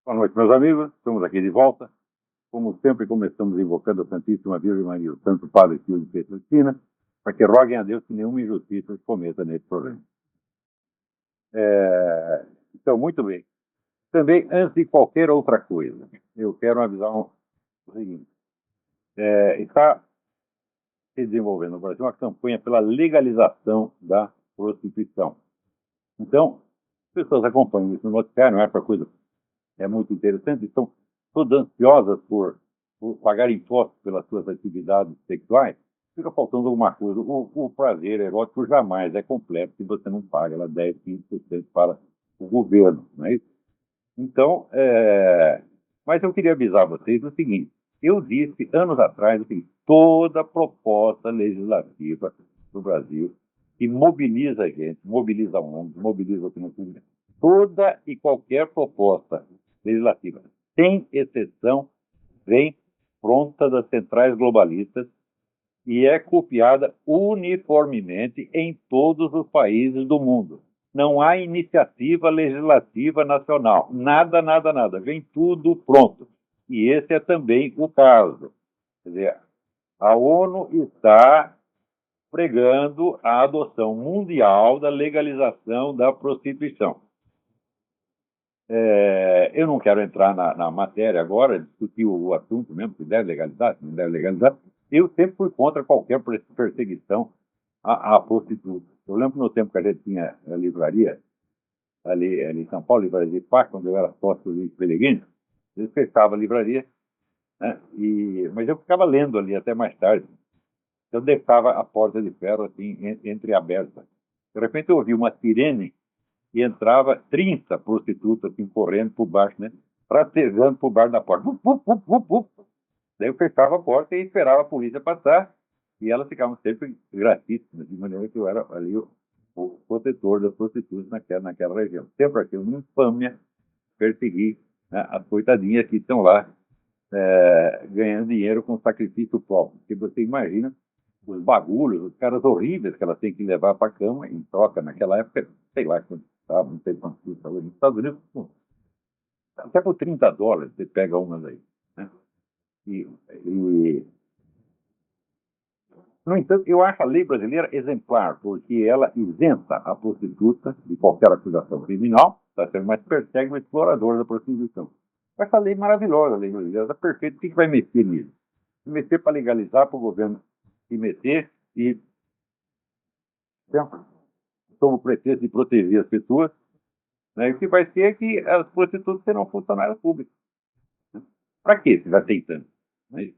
Boa noite, meus amigos. Estamos aqui de volta. Como sempre, começamos invocando a Santíssima Virgem Maria, o Santo Padre Pio de Pietrelcina, para que roguem a Deus que nenhuma injustiça se cometa nesse programa. Então, muito bem. Também, antes de qualquer outra coisa, eu quero avisar o seguinte. Está se desenvolvendo no Brasil uma campanha pela legalização da prostituição. Então, as pessoas acompanham isso no noticiário, não é para coisa... É muito interessante, estão todas ansiosas por pagar impostos pelas suas atividades sexuais, fica faltando alguma coisa. O prazer erótico jamais é completo se você não paga lá 10, 15% para o governo, não é isso? Então, mas eu queria avisar vocês o seguinte, eu disse anos atrás que toda proposta legislativa do Brasil que mobiliza a gente, mobiliza o mundo, mobiliza o financeiro, toda e qualquer proposta legislativa, sem exceção, vem pronta das centrais globalistas e é copiada uniformemente em todos os países do mundo. Não há iniciativa legislativa nacional. Nada, nada, nada. Vem tudo pronto. E esse é também o caso. Quer dizer, a ONU está pregando a adoção mundial da legalização da prostituição. Eu não quero entrar na matéria agora, discutir o assunto mesmo, se deve legalizar, se não deve legalizar. Eu sempre fui contra qualquer perseguição à prostituta. Eu lembro no tempo que a gente tinha a livraria, ali em São Paulo, livraria de Pá, quando eu era sócio do Pellegrini, eles fechavam a livraria, né, mas eu ficava lendo ali até mais tarde. Eu deixava a porta de ferro assim, entreaberta. De repente eu ouvi uma sirene e entrava 30 prostitutas assim, correndo por baixo, né? Rastejando por baixo da porta. Daí eu fechava a porta e esperava a polícia passar e elas ficavam sempre gratíssimas, de maneira que eu era ali o protetor das prostitutas naquela região. Sempre aquilo, uma infâmia, perseguir, né, as coitadinhas que estão lá ganhando dinheiro com sacrifício próprio. Porque você imagina os bagulhos, os caras horríveis que elas têm que levar para a cama em troca naquela época, sei lá quando estava, não sei quanto custa hoje. Nos Estados Unidos, até por $30 você pega umas aí. Né? No entanto, eu acho a lei brasileira exemplar, porque ela isenta a prostituta de qualquer acusação criminal, tá certo? Mas persegue o explorador da prostituição. Essa lei maravilhosa, a lei brasileira, está perfeita. O que vai mexer nisso? Meter para legalizar, para o governo se meter e, sob o pretexto de proteger as pessoas, né? E o que vai ser é que as prostitutas serão funcionárias públicas. Né? Para que se vai tentando? Né?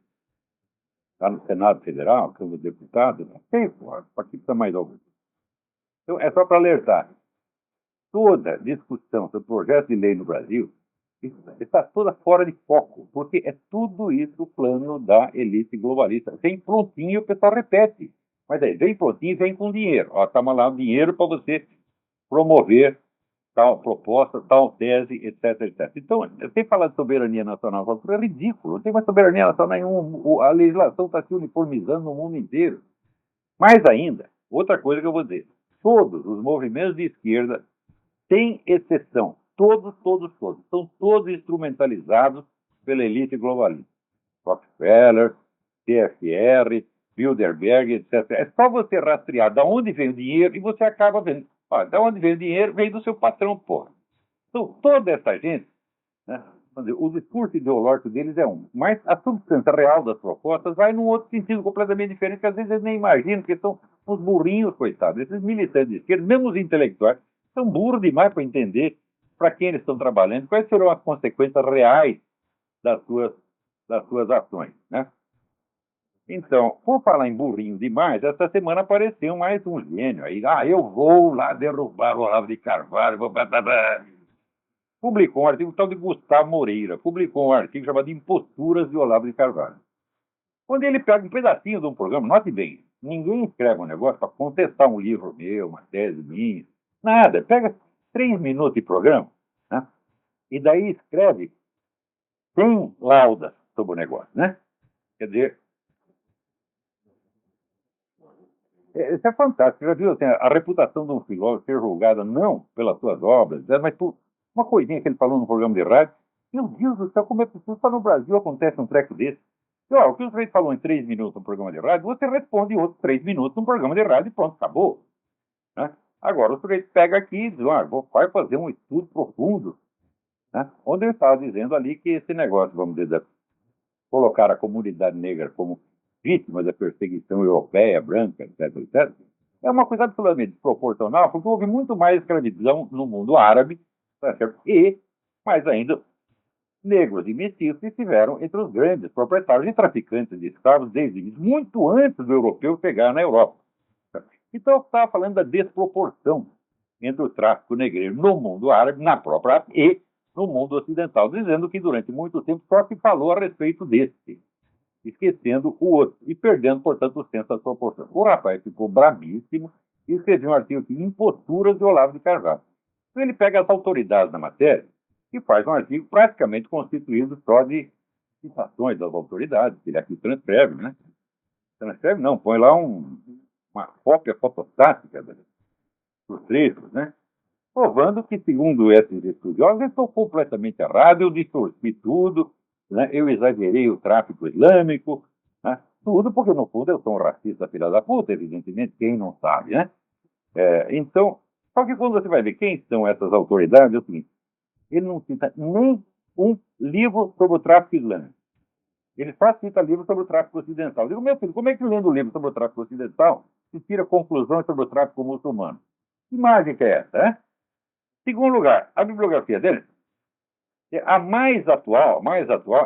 Está no Senado Federal, Câmara dos Deputados, não sei, para que precisa mais algo. Então, é só para alertar. Toda discussão sobre projeto de lei no Brasil está toda fora de foco, porque é tudo isso o plano da elite globalista. Vem prontinho, o pessoal repete. Mas aí, vem prontinho, vem com dinheiro. Está lá o dinheiro para você promover tal proposta, tal tese, etc, etc. Então, sem falar de soberania nacional, é ridículo. Não tem mais soberania nacional nenhuma. A legislação está se uniformizando no mundo inteiro. Mais ainda, outra coisa que eu vou dizer. Todos os movimentos de esquerda, sem exceção, todos, são todos instrumentalizados pela elite globalista. Rockefeller, TFR, Bilderberg, etc. É só você rastrear de onde vem o dinheiro e você acaba vendo. De onde vem o dinheiro? Vem do seu patrão, porra. Então, toda essa gente, né, o discurso ideológico deles é um, mas a substância real das propostas vai num outro sentido completamente diferente, que às vezes eles nem imaginam, que são uns burrinhos, coitados. Esses militantes de esquerda, mesmo os intelectuais, são burros demais para entender para quem eles estão trabalhando, quais serão as consequências reais das suas ações, né? Então, por falar em burrinho demais, essa semana apareceu mais um gênio aí. Eu vou lá derrubar o Olavo de Carvalho. Publicou um artigo, tal de Gustavo Moreira, publicou um artigo chamado Imposturas de Olavo de Carvalho. Onde ele pega um pedacinho de um programa, note bem, ninguém escreve um negócio para contestar um livro meu, uma tese minha, nada. Pega 3 minutos de programa, né? E daí escreve sem laudas sobre o negócio, né? Quer dizer, isso é fantástico. Você já viu assim, a reputação de um filósofo ser julgada não pelas suas obras, mas por uma coisinha que ele falou no programa de rádio. Meu Deus do céu, como é possível? Só no Brasil acontece um treco desse. E, ó, o que o sujeito falou em 3 minutos no programa de rádio, você responde em outros 3 minutos no programa de rádio e pronto, acabou. Né? Agora, o sujeito pega aqui e diz, vai fazer um estudo profundo. Né? Onde eu estava dizendo ali que esse negócio, vamos dizer, colocar a comunidade negra como vítima da perseguição europeia, branca, etc., etc., é uma coisa absolutamente desproporcional, porque houve muito mais escravidão no mundo árabe, tá certo? E, mais ainda, negros e mestiços estiveram entre os grandes proprietários e traficantes de escravos desde muito antes do europeu chegar na Europa. Então, eu estava falando da desproporção entre o tráfico negreiro no mundo árabe, na própria África, e no mundo ocidental, dizendo que durante muito tempo só se falou a respeito desse, esquecendo o outro e perdendo, portanto, o senso da proporção. O rapaz ficou bravíssimo e escreveu um artigo aqui, Imposturas de Olavo de Carvalho. Então, ele pega as autoridades da matéria e faz um artigo praticamente constituído só de citações das autoridades, que ele aqui transcreve, né? Transcreve não, põe lá uma cópia fotostática dos trechos, né? Provando que, segundo esses estudiosos, eu estou completamente errado, eu distorci tudo, né? Eu exagerei o tráfico islâmico, né? Tudo porque, no fundo, eu sou um racista filha da puta, evidentemente, quem não sabe, né? Então, só que quando você vai ver quem são essas autoridades, é o seguinte, ele não cita nem um livro sobre o tráfico islâmico. Ele só cita livros sobre o tráfico ocidental. Eu digo, meu filho, como é que lendo o livro sobre o tráfico ocidental se tira conclusões sobre o tráfico muçulmano? Que mágica é essa, né? Segundo lugar, a bibliografia dele, a mais atual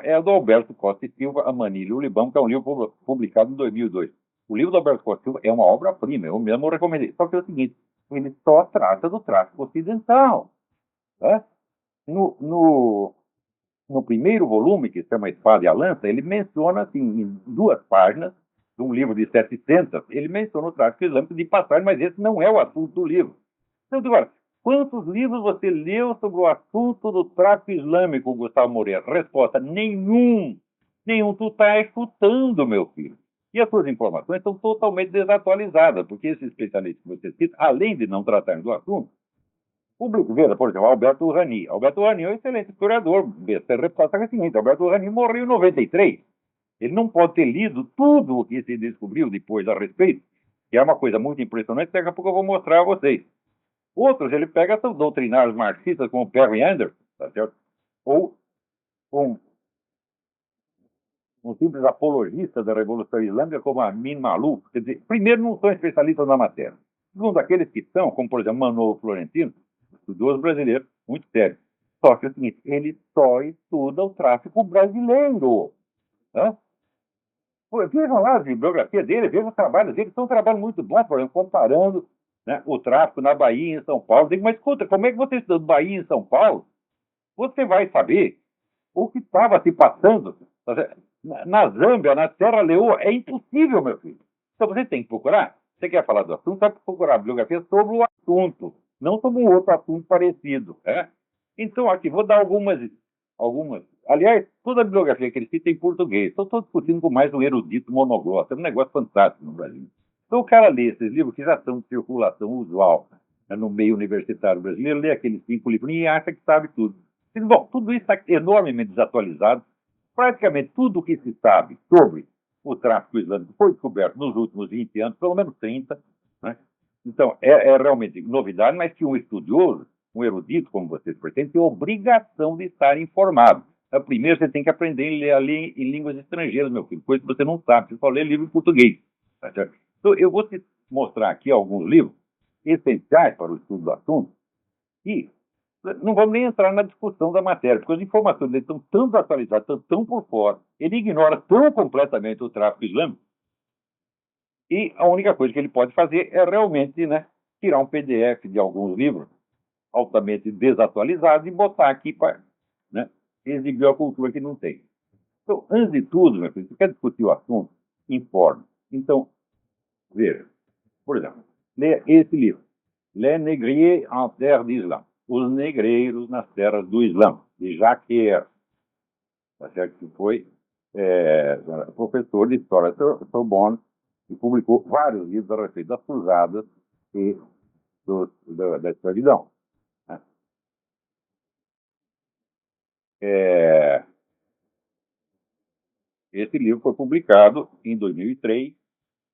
é a do Alberto Costa e Silva, A Manilha e o Libão, que é um livro publicado em 2002. O livro do Alberto Costa e Silva é uma obra-prima, eu mesmo recomendei. Só que é o seguinte, ele só trata do tráfico ocidental. Né? No primeiro volume, que se chama Espada e a Lança, ele menciona, assim, em 2 páginas, de um livro de 700, ele menciona o tráfico islâmico de passagem, mas esse não é o assunto do livro. Então, agora, quantos livros você leu sobre o assunto do tráfico islâmico, Gustavo Moreira? Resposta: nenhum. Nenhum. Tu está escutando, meu filho. E as suas informações estão totalmente desatualizadas, porque esses especialistas que você cita, além de não tratarem do assunto, veja, por exemplo, Alberto Rani. Alberto Rani é um excelente historiador. Essa resposta é a seguinte: Alberto Rani morreu em 93. Ele não pode ter lido tudo o que se descobriu depois a respeito, que é uma coisa muito impressionante, daqui a pouco eu vou mostrar a vocês. Outros, ele pega são doutrinários marxistas, como Perry Anderson, tá certo? Ou um simples apologista da Revolução Islâmica, como Amin Maalouf. Quer dizer, primeiro, não são especialistas na matéria. Segundo, aqueles que são, como por exemplo Manolo Florentino, estudioso brasileiro, muito sério. Só que é o seguinte, ele só estuda o tráfico brasileiro. Né? Pô, vejam lá a bibliografia dele, vejam os trabalhos dele, são trabalhos muito bons, por exemplo, comparando, né, o tráfico na Bahia e em São Paulo. Digo, mas escuta, como é que você estudando Bahia e em São Paulo, você vai saber o que estava se passando na Zâmbia, na Serra Leoa? É impossível, meu filho. Então você tem que procurar. Você quer falar do assunto, vai procurar bibliografia sobre o assunto, não sobre um outro assunto parecido. Né? Então, aqui, vou dar algumas. Aliás, toda a bibliografia que ele cita é em português. Estou discutindo com mais um erudito monoglota. É um negócio fantástico no Brasil. Então, o cara lê esses livros que já estão de circulação usual, né, no meio universitário brasileiro, lê aqueles 5 livros e acha que sabe tudo. Bom, tudo isso está enormemente desatualizado. Praticamente tudo o que se sabe sobre o tráfico islâmico foi descoberto nos últimos 20 anos, pelo menos 30. Né? Então, é realmente novidade, mas que um estudioso, um erudito como vocês pretendem, tem obrigação de estar informado. Primeiro, você tem que aprender a ler em línguas estrangeiras, meu filho, coisa que você não sabe, você só lê livro em português. Tá certo? Então, eu vou te mostrar aqui alguns livros essenciais para o estudo do assunto e não vamos nem entrar na discussão da matéria, porque as informações dele estão tão desatualizadas, estão tão por fora, ele ignora tão completamente o tráfico islâmico, e a única coisa que ele pode fazer é realmente, né, tirar um PDF de alguns livros altamente desatualizados e botar aqui para, né, exibir a cultura que não tem. Então, antes de tudo, meu filho, você quer discutir o assunto? Informe. Então, veja, por exemplo, leia esse livro, Les Négriers en Terre d'Islam, Os Negreiros nas Terras do Islã, de Jacques Heer, tá certo? Que foi professor de História da Sorbonne e publicou vários livros a respeito das cruzadas e da escravidão. Né? Esse livro foi publicado em 2003,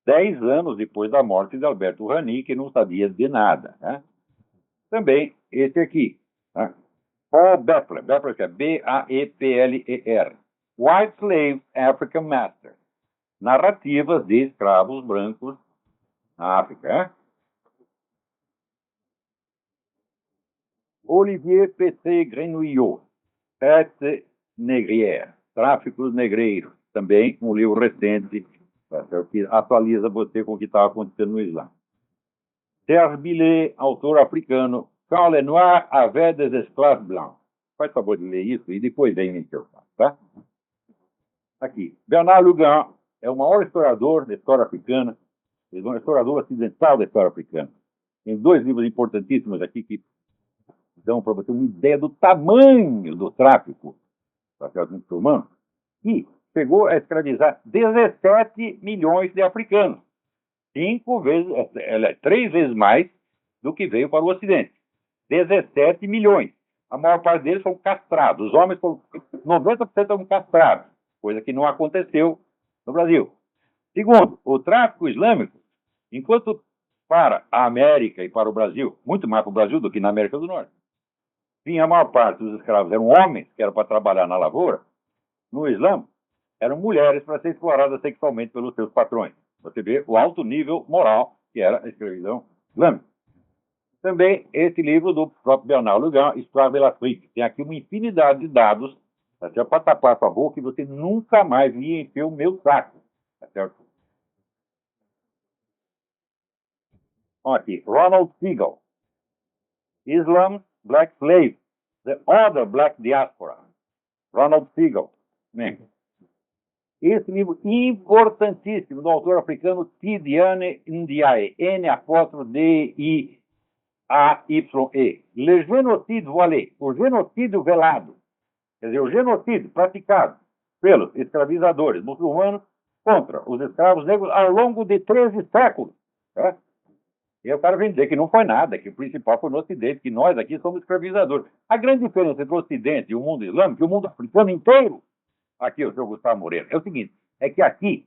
10 anos depois da morte de Alberto Rani, que não sabia de nada. Né? Também esse aqui, né? Paul Bepler, Bepler é B-A-E-P-L-E-R, White Slave African Master, narrativas de escravos brancos na África. Né? Olivier P.C. Grenouillot, Traite Négrière, Tráficos Negreiros, também um livro recente, que atualiza você com o que estava acontecendo no Islã. Serge Billet, autor africano, Quand les Noirs avaient des esclaves blancs. Faz favor de ler isso e depois vem me interrogar, tá? Aqui, Bernard Lugan é o maior historiador da história africana, é um historiador ocidental da história africana. Tem 2 livros importantíssimos aqui que dão para você uma ideia do tamanho do tráfico muçulmano, e chegou a escravizar 17 milhões de africanos. 3 vezes mais do que veio para o Ocidente. 17 milhões. A maior parte deles são castrados. Os homens, 90% são castrados, coisa que não aconteceu no Brasil. Segundo, o tráfico islâmico, enquanto para a América e para o Brasil, muito mais para o Brasil do que na América do Norte, a maior parte dos escravos eram homens, que eram para trabalhar na lavoura. No Islã, eram mulheres para ser exploradas sexualmente pelos seus patrões. Você vê o alto nível moral que era a escravidão islâmica. Também esse livro do próprio Bernard Lugan, Histoire de l'Afrique. Tem aqui uma infinidade de dados, tá, para tapar sua boca, que você nunca mais ia encher o meu saco. Tá certo? Olha aqui, Ronald Siegel, Islam's Black Slave, The Other Black Diaspora. Ronald Siegel. Né? Esse livro importantíssimo do autor africano Tidiane Ndiaye, N-D-I-A-Y-E. Le Génocide Voilé, o genocídio velado. Quer dizer, o genocídio praticado pelos escravizadores muçulmanos contra os escravos negros ao longo de 13 séculos. Tá? E o cara vem dizer que não foi nada, que o principal foi no Ocidente, que nós aqui somos escravizadores. A grande diferença entre o Ocidente e o mundo islâmico, e o mundo africano inteiro, aqui o senhor Gustavo Moreira, é o seguinte, é que aqui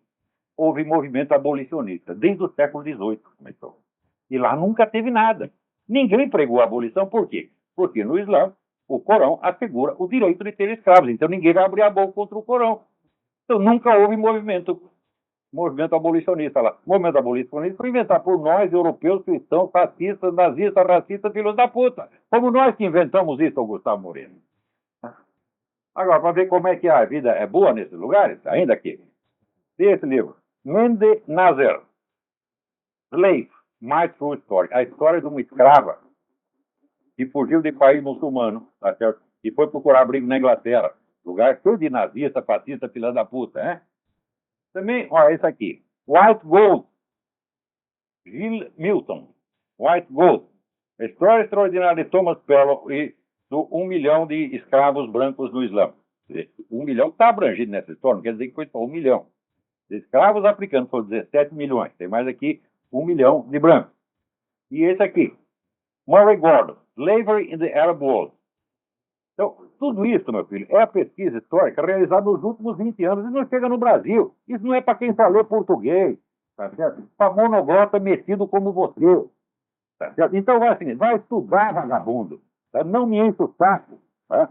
houve movimento abolicionista, desde o século XVIII começou. E lá nunca teve nada. Ninguém pregou a abolição, por quê? Porque no Islã, o Corão assegura o direito de ter escravos, então ninguém vai abrir a boca contra o Corão. Então nunca houve movimento abolicionista lá. O movimento abolicionista foi inventado por nós, europeus, cristãos, fascistas, nazistas, racistas, filhos da puta. Como nós que inventamos isso, Gustavo Moreira. Agora, para ver como é que a vida é boa nesses lugares, ainda aqui, tem esse livro, Mende Nazer, Slave, My True Story, a história de uma escrava que fugiu de país muçulmano, tá certo? E foi procurar abrigo na Inglaterra, lugar cheio de nazista, fascista, filha da puta, né? Também, olha, esse aqui, White Gold, Gilles Milton, White Gold, a história extraordinária de Thomas Pellow e do 1 milhão de escravos brancos no Islã. 1 milhão está abrangido nessa história, não quer dizer que foi só 1 milhão. De escravos africanos foram 17 milhões, tem mais aqui 1 milhão de brancos. E esse aqui, Murray Gordon, Slavery in the Arab World. Então, tudo isso, meu filho, é a pesquisa histórica realizada nos últimos 20 anos e não chega no Brasil. Isso não é para quem fala português, tá certo? Para monoglota metido como você, tá certo? Então, vai estudar, vagabundo. Tá? Não me enche o saco. Tá?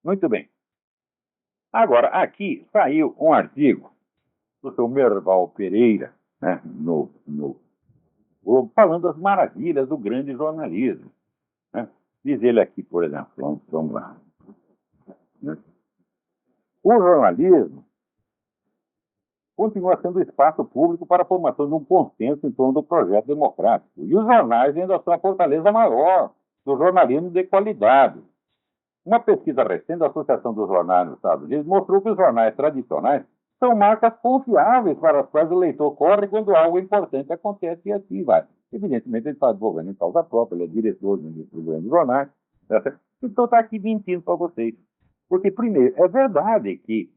Muito bem. Agora, aqui saiu um artigo do seu Merval Pereira, né, no Globo, falando das maravilhas do grande jornalismo. Né? Diz ele aqui, por exemplo, vamos lá. O jornalismo continua sendo espaço público para a formação de um consenso em torno do projeto democrático. E os jornais ainda são a fortaleza maior do jornalismo de qualidade. Uma pesquisa recente da Associação dos Jornais dos Estados Unidos mostrou que os jornais tradicionais são marcas confiáveis para as quais o leitor corre quando algo importante acontece e assim vai. Evidentemente, ele está advogando em causa própria, ele é diretor do grande jornal. Certo? Então, está aqui mentindo para vocês. Porque, primeiro, é verdade que,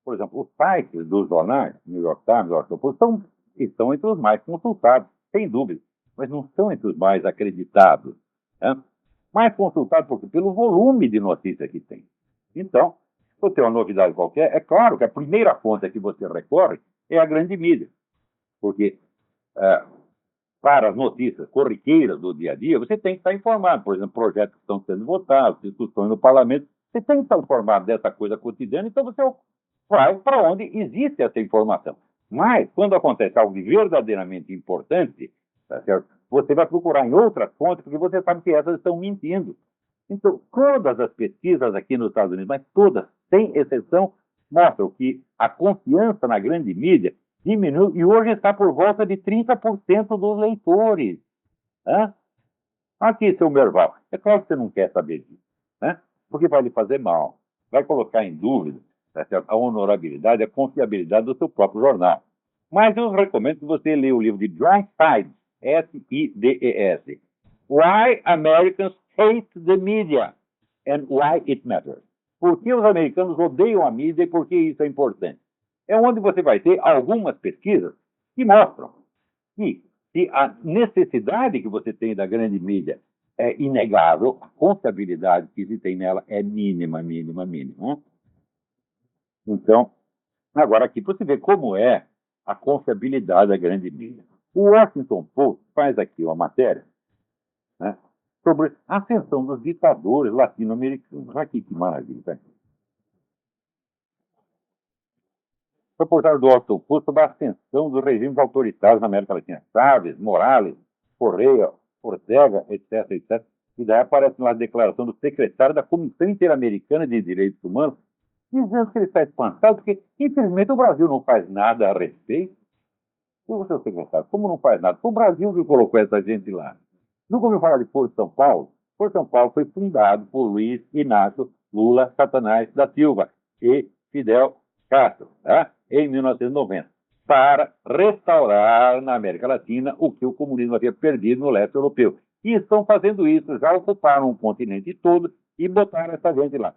por exemplo, os sites dos jornais, New York Times, Washington Post, estão entre os mais consultados, sem dúvida, mas não são entre os mais acreditados. Né? mais consultado pelo volume de notícias que tem. Então, se você tem uma novidade qualquer, é claro que a primeira fonte a que você recorre é a grande mídia. Porque para as notícias corriqueiras do dia a dia, você tem que estar informado. Por exemplo, projetos que estão sendo votados, discussões no parlamento, você tem que estar informado dessa coisa cotidiana, então você vai para onde existe essa informação. Mas, quando acontece algo verdadeiramente importante, tá certo? Você vai procurar em outras fontes, porque você sabe que essas estão mentindo. Então, todas as pesquisas aqui nos Estados Unidos, mas todas, sem exceção, mostram que a confiança na grande mídia diminuiu e hoje está por volta de 30% dos leitores. Hã? Aqui, seu Merval, é claro que você não quer saber disso, né? Porque vai lhe fazer mal, vai colocar em dúvida, tá certo, a honorabilidade, a confiabilidade do seu próprio jornal. Mas eu recomendo que você leia o livro de John Sides, S-I-D-E-S, Why Americans Hate the Media and Why It Matters. Por que os americanos odeiam a mídia e por que isso é importante? É onde você vai ter algumas pesquisas que mostram que se a necessidade que você tem da grande mídia é inegável, a confiabilidade que se tem nela é mínima, mínima, mínima. Então, agora aqui, para você ver como é a confiabilidade da grande mídia. O Washington Post faz aqui uma matéria, né, sobre a ascensão dos ditadores latino-americanos. Olha aqui que maravilha. Tá? Reportagem do Washington Post sobre a ascensão dos regimes autoritários na América Latina. Chávez, Morales, Correia, Ortega, etc, etc. E daí aparece lá a declaração do secretário da Comissão Interamericana de Direitos Humanos, dizendo que ele está espantado, porque, infelizmente, o Brasil não faz nada a respeito. O seu secretário, como não faz nada? Foi o Brasil que colocou essa gente lá. Nunca ouviu falar de Foro de São Paulo? Foro de São Paulo foi fundado por Luiz Inácio Lula Satanás da Silva e Fidel Castro, tá? Em 1990, para restaurar na América Latina o que o comunismo havia perdido no leste europeu. E estão fazendo isso, já ocuparam o continente todo e botaram essa gente lá.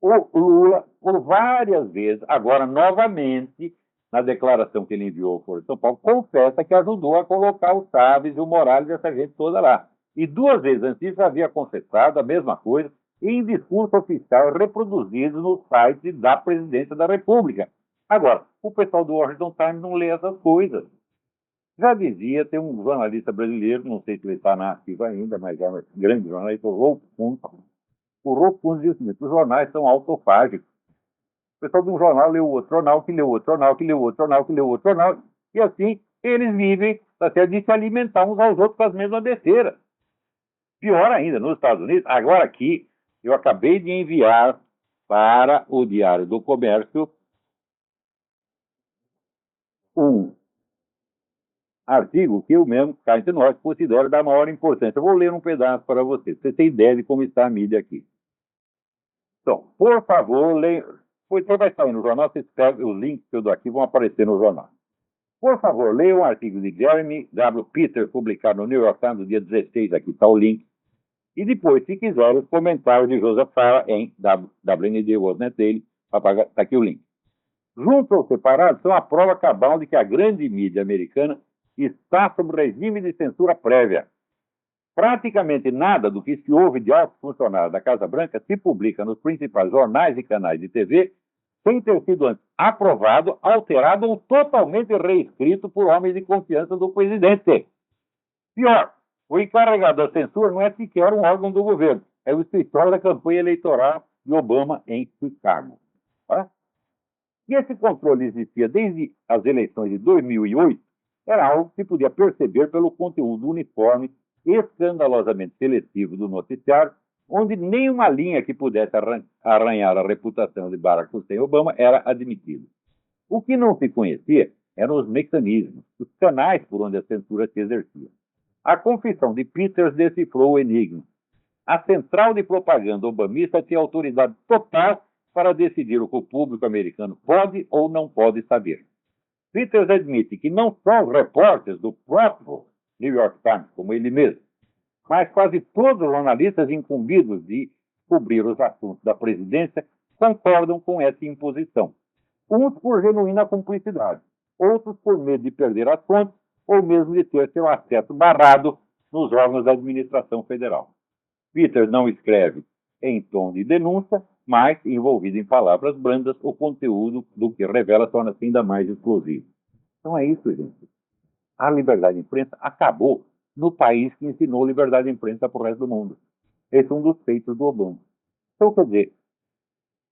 O Lula, por várias vezes, agora novamente, na declaração que ele enviou ao Foro de São Paulo, confessa que ajudou a colocar o Chávez e o Morales e essa gente toda lá. E 2 vezes antes disso havia confessado a mesma coisa em discurso oficial reproduzido no site da Presidência da República. Agora, o pessoal do Washington Times não lê essas coisas. Já dizia, tem um jornalista brasileiro, não sei se ele está na ativa ainda, mas é um grande jornalista, o Rolf Kuhn. O Rolf Kuhn diz o seguinte: os jornais são autofágicos. O pessoal de um jornal lê o outro jornal, que lê o outro jornal, que lê o outro jornal, que lê o outro jornal, e assim eles vivem até de se alimentar uns aos outros com as mesmas besteiras. Pior ainda, nos Estados Unidos, agora aqui, eu acabei de enviar para o Diário do Comércio um artigo que eu mesmo, cá entre nós, considero da maior importância. Eu vou ler um pedaço para você. Você tem ideia de como está a mídia aqui. Então, por favor, leia. Depois vai sair no jornal, você escreve os links que eu dou aqui, vão aparecer no jornal. Por favor, leia um artigo de Jeremy W. Peters, publicado no New York Times, no dia 16, aqui está o link. E depois, se quiser, os comentários de Joseph Farah em WND World Daily, está aqui o link. Juntos ou separados, são a prova cabal de que a grande mídia americana está sob regime de censura prévia. Praticamente nada do que se ouve de altos funcionários da Casa Branca se publica nos principais jornais e canais de TV sem ter sido antes aprovado, alterado ou totalmente reescrito por homens de confiança do presidente. Pior, o encarregado da censura não é sequer um órgão do governo, é o escritório da campanha eleitoral de Obama em Chicago. Tá? E esse controle existia desde as eleições de 2008, era algo que se podia perceber pelo conteúdo uniforme, escandalosamente seletivo do noticiário, onde nenhuma linha que pudesse arranhar a reputação de Barack Hussein Obama era admitida. O que não se conhecia eram os mecanismos, os canais por onde a censura se exercia. A confissão de Peters decifrou o enigma. A central de propaganda obamista tinha autoridade total para decidir o que o público americano pode ou não pode saber. Peters admite que não só os repórteres do próprio New York Times, como ele mesmo, mas quase todos os jornalistas incumbidos de cobrir os assuntos da presidência concordam com essa imposição. Uns por genuína cumplicidade, outros por medo de perder as fontes ou mesmo de ter seu acesso barrado nos órgãos da administração federal. Peter não escreve em tom de denúncia, mas, envolvido em palavras brandas, o conteúdo do que revela torna-se ainda mais explosivo. Então é isso, gente. A liberdade de imprensa acabou no país que ensinou liberdade de imprensa para o resto do mundo. Esse é um dos feitos do Obama. Então, quer dizer,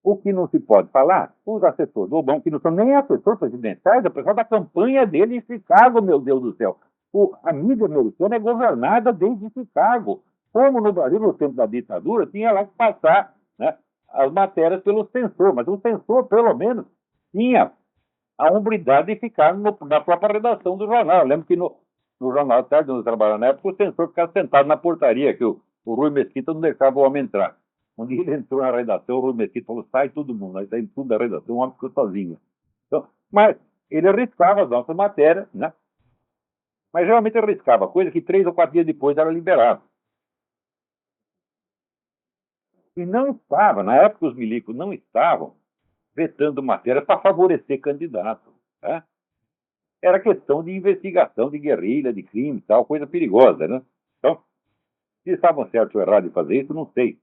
o que não se pode falar, os assessores do Obama, que não são nem assessores presidenciais, é o pessoal da campanha dele em Chicago, meu Deus do céu. A mídia americana é governada desde Chicago. Como no Brasil, no tempo da ditadura, tinha lá que passar, né, as matérias pelo censor, mas o censor, pelo menos, tinha a hombridade de ficar na própria redação do jornal. Eu lembro que no Jornal à Tarde, onde eu trabalhava na época, o censor ficava sentado na portaria, que o Rui Mesquita não deixava o homem entrar. Um dia ele entrou na redação, o Rui Mesquita falou, sai todo mundo, nós saímos tudo da redação, o homem ficou sozinho. Então, mas ele arriscava as nossas matérias, né? Mas geralmente ele arriscava coisa que 3 ou 4 dias depois era liberado. E não estava, na época os milicos não estavam vetando matérias para favorecer candidatos. Né? Era questão de investigação de guerrilha, de crime e tal, coisa perigosa. Né? Então, se estavam certos ou errados de fazer isso, não sei.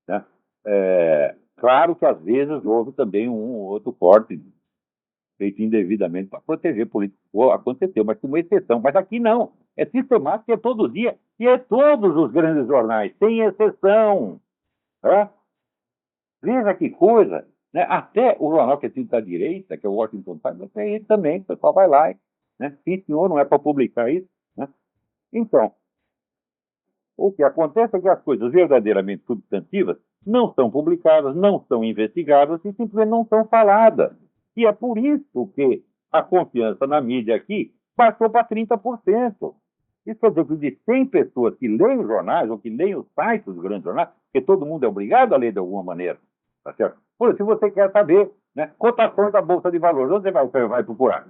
Né? Claro que às vezes houve também um ou outro corte feito indevidamente para proteger políticos. Aconteceu, mas com uma exceção. Mas aqui não. É sistemático, é todo dia. E é todos os grandes jornais, sem exceção. Né? Veja que coisa. Né? Até o jornal que é da direita, que é o Washington Times, até ele também, o pessoal vai lá. Né? Sim, senhor, não é para publicar isso. Né? Então, o que acontece é que as coisas verdadeiramente substantivas não são publicadas, não são investigadas e simplesmente não são faladas. E é por isso que a confiança na mídia aqui passou para 30%. Isso quer dizer que de 100 pessoas que leem os jornais ou que leem os sites dos grandes jornais, porque todo mundo é obrigado a ler de alguma maneira, tá certo? Por se você quer saber, né, cotações da Bolsa de Valores, onde você vai procurar?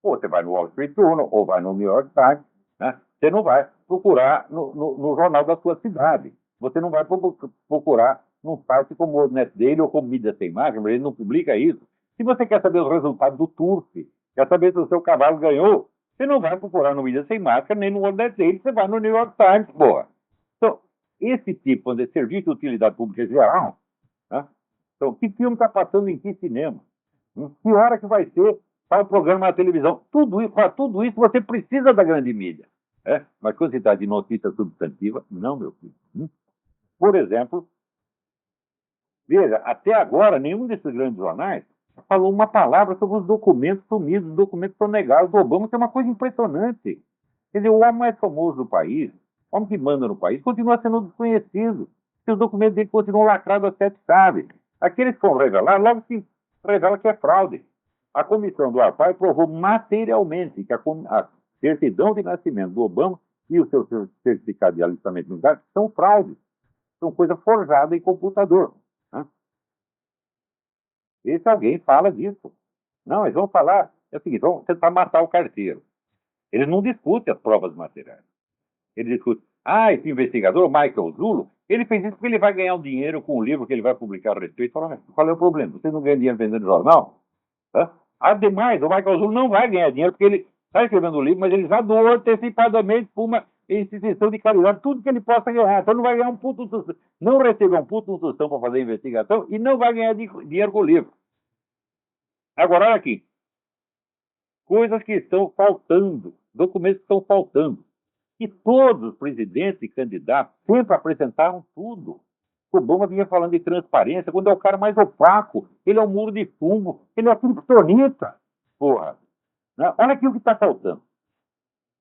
Ou você vai no Wall Street Journal, ou vai no New York Times, né? Você não vai procurar no jornal da sua cidade. Você não vai procurar num site como o Net Daily ou como Mídia Sem Margem, ele não publica isso. Se você quer saber os resultados do TURF, quer saber se o seu cavalo ganhou, você não vai procurar no Mídia Sem Máscara, nem no Net Daily, você vai no New York Times, porra. Então, esse tipo de serviço de utilidade pública geral, né? Então, que filme está passando em que cinema? Que hora que vai ser para o programa na televisão? Para tudo isso você precisa da grande mídia. Mas quando se trata de notícia substantiva, não, meu filho. Por exemplo, veja, até agora nenhum desses grandes jornais falou uma palavra sobre os documentos sumidos, os documentos sonegados do Obama, que é uma coisa impressionante. Quer dizer, o homem mais famoso do país, o homem que manda no país, continua sendo desconhecido. E os documentos dele continuam lacrados a 7 chaves. Aqueles que vão revelar, logo se revela que é fraude. A comissão do ARPAI provou materialmente que a certidão de nascimento do Obama e o seu certificado de alistamento militar são fraudes. São coisa forjada em computador. Né? E se alguém fala disso? Não, eles vão falar, é o seguinte, vão tentar matar o carteiro. Eles não discutem as provas materiais. Eles discutem, esse investigador, o Michael Zullo, ele fez isso porque ele vai ganhar um dinheiro com o livro que ele vai publicar a respeito. Fala, qual é o problema? Você não ganha dinheiro vendendo jornal? Ademais, o Michael Zullo não vai ganhar dinheiro porque ele está escrevendo o livro, mas ele já doou antecipadamente para uma instituição de caridade tudo que ele possa ganhar. Então não vai ganhar um puto tostão, não recebeu um puto tostão para fazer a investigação e não vai ganhar dinheiro com o livro. Agora, olha aqui. Coisas que estão faltando, documentos que estão faltando. E todos os presidentes e candidatos sempre apresentaram tudo. O Obama vinha falando de transparência, quando é o cara mais opaco, ele é um muro de fumo, ele é a criptonita. Porra. Né? Olha aqui o que está faltando.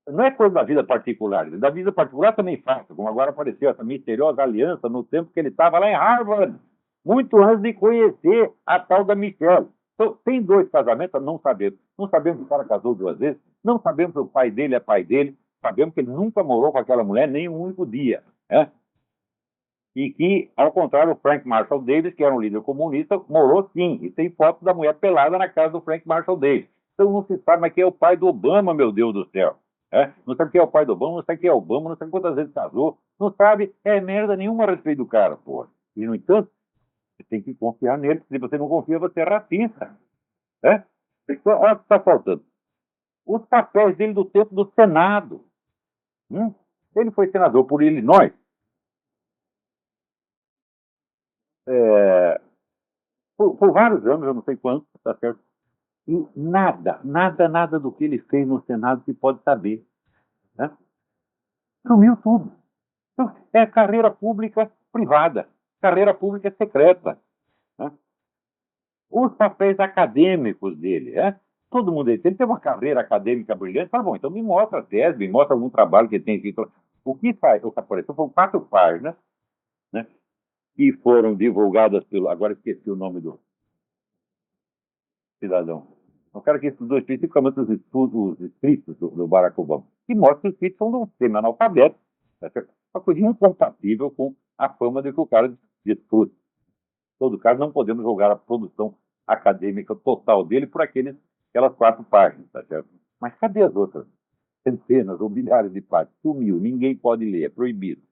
Não é coisa da vida particular. Da vida particular também falta, como agora apareceu essa misteriosa aliança no tempo que ele estava lá em Harvard, muito antes de conhecer a tal da Michelle. Então, tem 2 casamentos, não sabemos. Não sabemos se o cara casou 2 vezes, não sabemos se o pai dele é pai dele, sabemos que ele nunca morou com aquela mulher nem um único dia. Né? E que, ao contrário, o Frank Marshall Davis, que era um líder comunista, morou sim. E tem fotos da mulher pelada na casa do Frank Marshall Davis. Então não se sabe mais quem é o pai do Obama, meu Deus do céu. Não sabe quem é o pai do Obama, não sabe quem é o Obama, não sabe quantas vezes casou, não sabe merda nenhuma a respeito do cara, porra. E, no entanto, você tem que confiar nele, porque se você não confia, você é racista. Então, olha o que está faltando. Os papéis dele do tempo do Senado. Ele foi senador por Illinois. é, por vários anos, eu não sei quantos, tá certo? E nada do que ele fez no Senado se pode saber. Né? Sumiu tudo. Então, é carreira pública privada, carreira pública secreta. Né? Os papéis acadêmicos dele, né? Todo mundo, se ele tem uma carreira acadêmica brilhante, fala, bom, então me mostra a tese, me mostra algum trabalho que ele tem feito. O que faz? Por exemplo, foram 4 páginas, né? Que foram divulgadas pelo. Agora esqueci o nome do cidadão. O cara que estudou especificamente os escritos do Barack Obama. E mostra que os escritos são de um semi-analfabeto. Tá certo? Uma coisa incompatível com a fama de que o cara discute. Em todo caso, não podemos julgar a produção acadêmica total dele por aquelas 4 páginas, tá certo? Mas cadê as outras centenas ou milhares de páginas? Sumiu, ninguém pode ler, é proibido.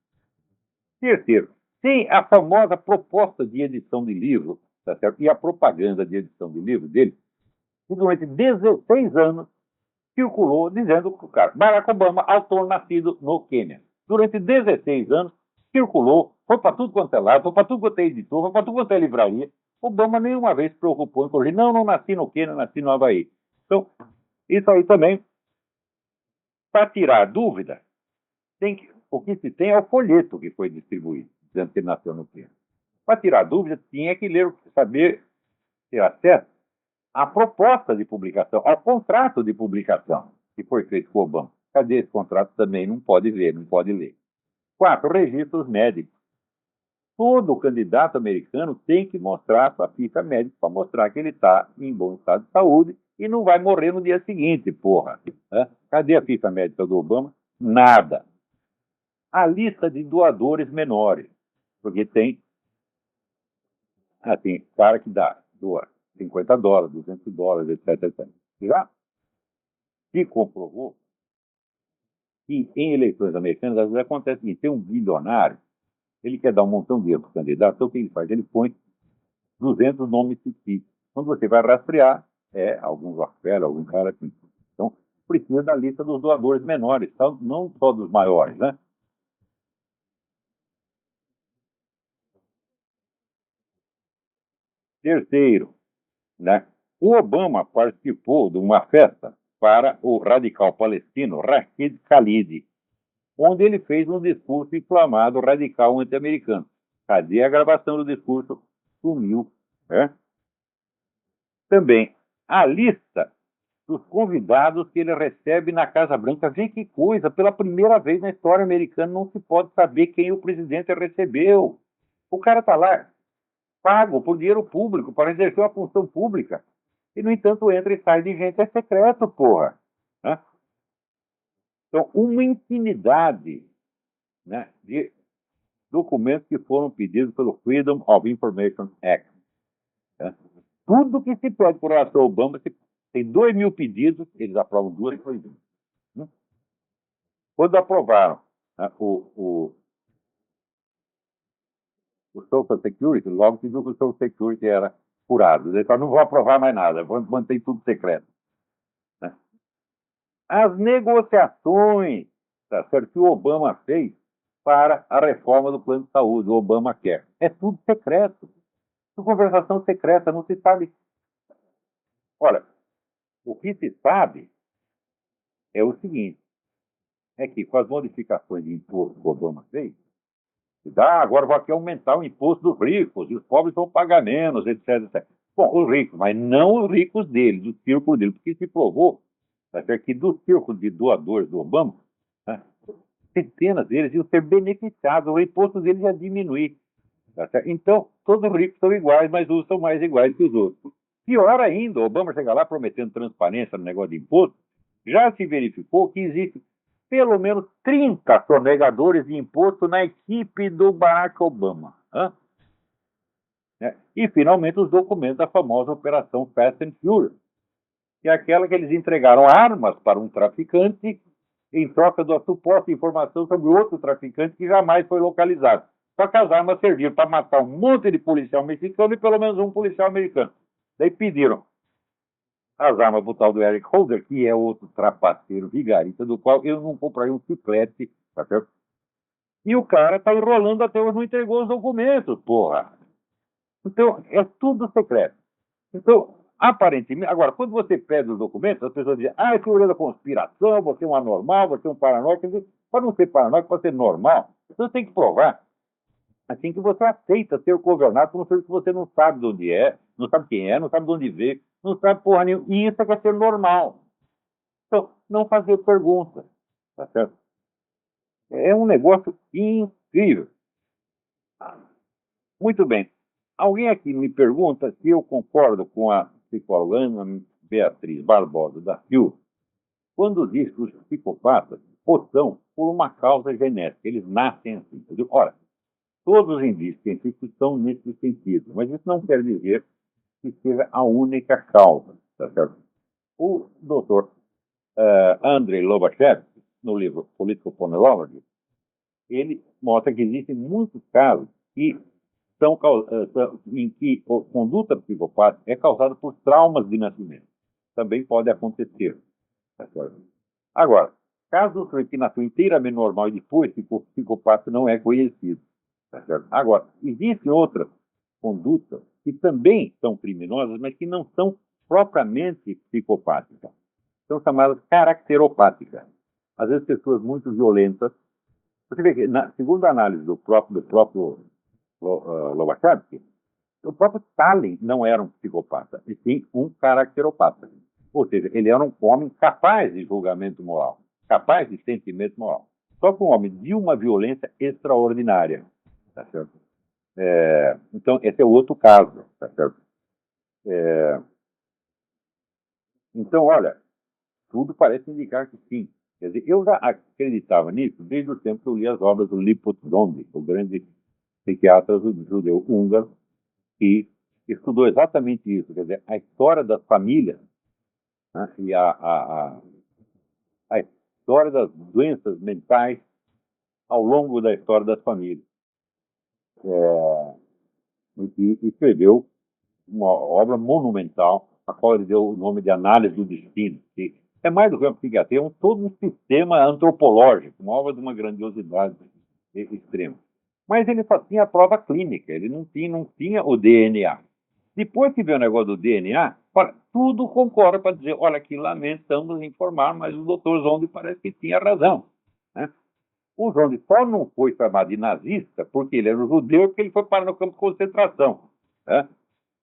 Terceiro, tem a famosa proposta de edição de livro, tá certo? E a propaganda de edição de livro dele, que durante 16 anos circulou dizendo que o cara, Barack Obama, autor nascido no Quênia. Durante 16 anos circulou, foi para tudo quanto é lado, foi para tudo quanto é editor, foi para tudo quanto é livraria. Obama nenhuma vez se preocupou em corrigir. Não nasci no Quênia, nasci no Havaí. Então, isso aí também, para tirar dúvida, o que se tem é o folheto que foi distribuído, dizendo que ele nasceu no Quênia. Para tirar dúvida, tinha que ler, saber ter acesso à proposta de publicação, ao contrato de publicação que foi feito com o Obama. Cadê esse contrato? Também não pode ver, não pode ler. 4, registros médicos. Todo candidato americano tem que mostrar sua ficha médica para mostrar que ele está em bom estado de saúde e não vai morrer no dia seguinte, porra. Cadê a ficha médica do Obama? Nada. A lista de doadores menores, porque tem, assim, cara que doa $50, $200, etc. Já se comprovou que em eleições americanas, às vezes acontece que tem um bilionário, ele quer dar um montão de dinheiro para o candidato, então o que ele faz? Ele põe 200 nomes fictícios. Quando você vai rastrear, é algum Rockefeller, algum cara assim. Então, precisa da lista dos doadores menores, não só dos maiores, né? Terceiro, né? O Obama participou de uma festa para o radical palestino Rashid Khalid, onde ele fez um discurso inflamado radical anti-americano. Cadê a gravação do discurso? Sumiu. Né? Também, a lista dos convidados que ele recebe na Casa Branca. Vê que coisa, pela primeira vez na história americana não se pode saber quem o presidente recebeu. O cara está lá, pago por dinheiro público, para exercer uma função pública. E, no entanto, entra e sai de gente, é secreto, porra. Né? Então, uma infinidade, né, de documentos que foram pedidos pelo Freedom of Information Act. Né? Tudo que se pede por relação ao Obama, tem 2.000 pedidos, eles aprovam 2 proibidas. Né? Quando aprovaram, né, o Social Security, logo se viu que o Social Security era furado. Eles falaram, não vou aprovar mais nada, vou manter tudo secreto. Né? As negociações, tá certo, que o Obama fez para a reforma do plano de saúde, o Obamacare. É tudo secreto. Conversação secreta, não se sabe. Olha, o que se sabe é o seguinte, é que com as modificações de imposto que o Obama fez, agora vai aqui aumentar o imposto dos ricos, e os pobres vão pagar menos, etc. Bom, os ricos, mas não os ricos dele, do círculo dele, porque se provou que do círculo de doadores do Obama, né, centenas deles iam ser beneficiados, o imposto deles ia diminuir. Tá certo? Então, todos os ricos são iguais, mas uns são mais iguais que os outros. Pior ainda, o Obama chega lá prometendo transparência no negócio de imposto, já se verificou que existe pelo menos 30 sonegadores de imposto na equipe do Barack Obama. E, finalmente, os documentos da famosa Operação Fast and Furious, que é aquela que eles entregaram armas para um traficante em troca da suposta informação sobre outro traficante que jamais foi localizado. Só que as armas serviram para matar um monte de policial mexicano e pelo menos um policial americano. Daí pediram as armas para o tal do Eric Holder, que é outro trapaceiro vigarista, do qual eu não compraria um chiclete, tá certo? E o cara está enrolando até hoje, não entregou os documentos, porra. Então, é tudo secreto. Então, aparentemente, agora, quando você pede os documentos, as pessoas dizem, é teoria da conspiração, você é um anormal, você é um paranoico. Quer dizer, para não ser paranoico, para ser normal, você tem que provar assim que você aceita ser governado por um ser que você não sabe de onde é, não sabe quem é, não sabe de onde veio, não sabe porra nenhuma. E isso é que é ser normal. Então, não fazer perguntas. Tá certo? É um negócio incrível. Muito bem. Alguém aqui me pergunta se eu concordo com a psicóloga Ana Beatriz Barbosa da Fiu, quando diz que os psicopatas o são por uma causa genética. Eles nascem assim. Ora, todos os indícios científicos estão nesse sentido, mas isso não quer dizer que seja a única causa. Tá certo? O doutor Andrei Lobachevsky, no livro Political Phonology, ele mostra que existem muitos casos que são, em que a conduta psicopática é causada por traumas de nascimento. Também pode acontecer. Tá certo? Agora, caso que nasceu inteiramente normal e depois ficou psicopata, não é conhecido. Tá certo? Agora, existem outras condutas que também são criminosas, mas que não são propriamente psicopáticas. São chamadas caracteropáticas. Às vezes, pessoas muito violentas. Você vê que, segundo a análise do próprio Lobachevsky, o próprio Stalin não era um psicopata, e sim um caracteropata. Ou seja, ele era um homem capaz de julgamento moral, capaz de sentimento moral. Só que um homem de uma violência extraordinária. Tá certo? Então, esse é outro caso. Tá certo? Então, olha, tudo parece indicar que sim. Quer dizer, eu já acreditava nisso desde o tempo que eu li as obras do Lipot Zondi, o grande psiquiatra judeu húngaro, que estudou exatamente isso, quer dizer, a história das famílias, né, e a história das doenças mentais ao longo da história das famílias. E escreveu uma obra monumental, a qual ele deu o nome de Análise do Destino, que é mais do que uma psiquiatria, é todo um sistema antropológico, uma obra de uma grandiosidade extrema. Mas ele só tinha a prova clínica, ele não tinha o DNA. Depois que veio o negócio do DNA, tudo concorda para dizer, olha, que lamentamos informar, mas o doutor Zondi parece que tinha razão. Né? O Zondi só não foi chamado de nazista porque ele era um judeu, porque ele foi para no campo de concentração, né?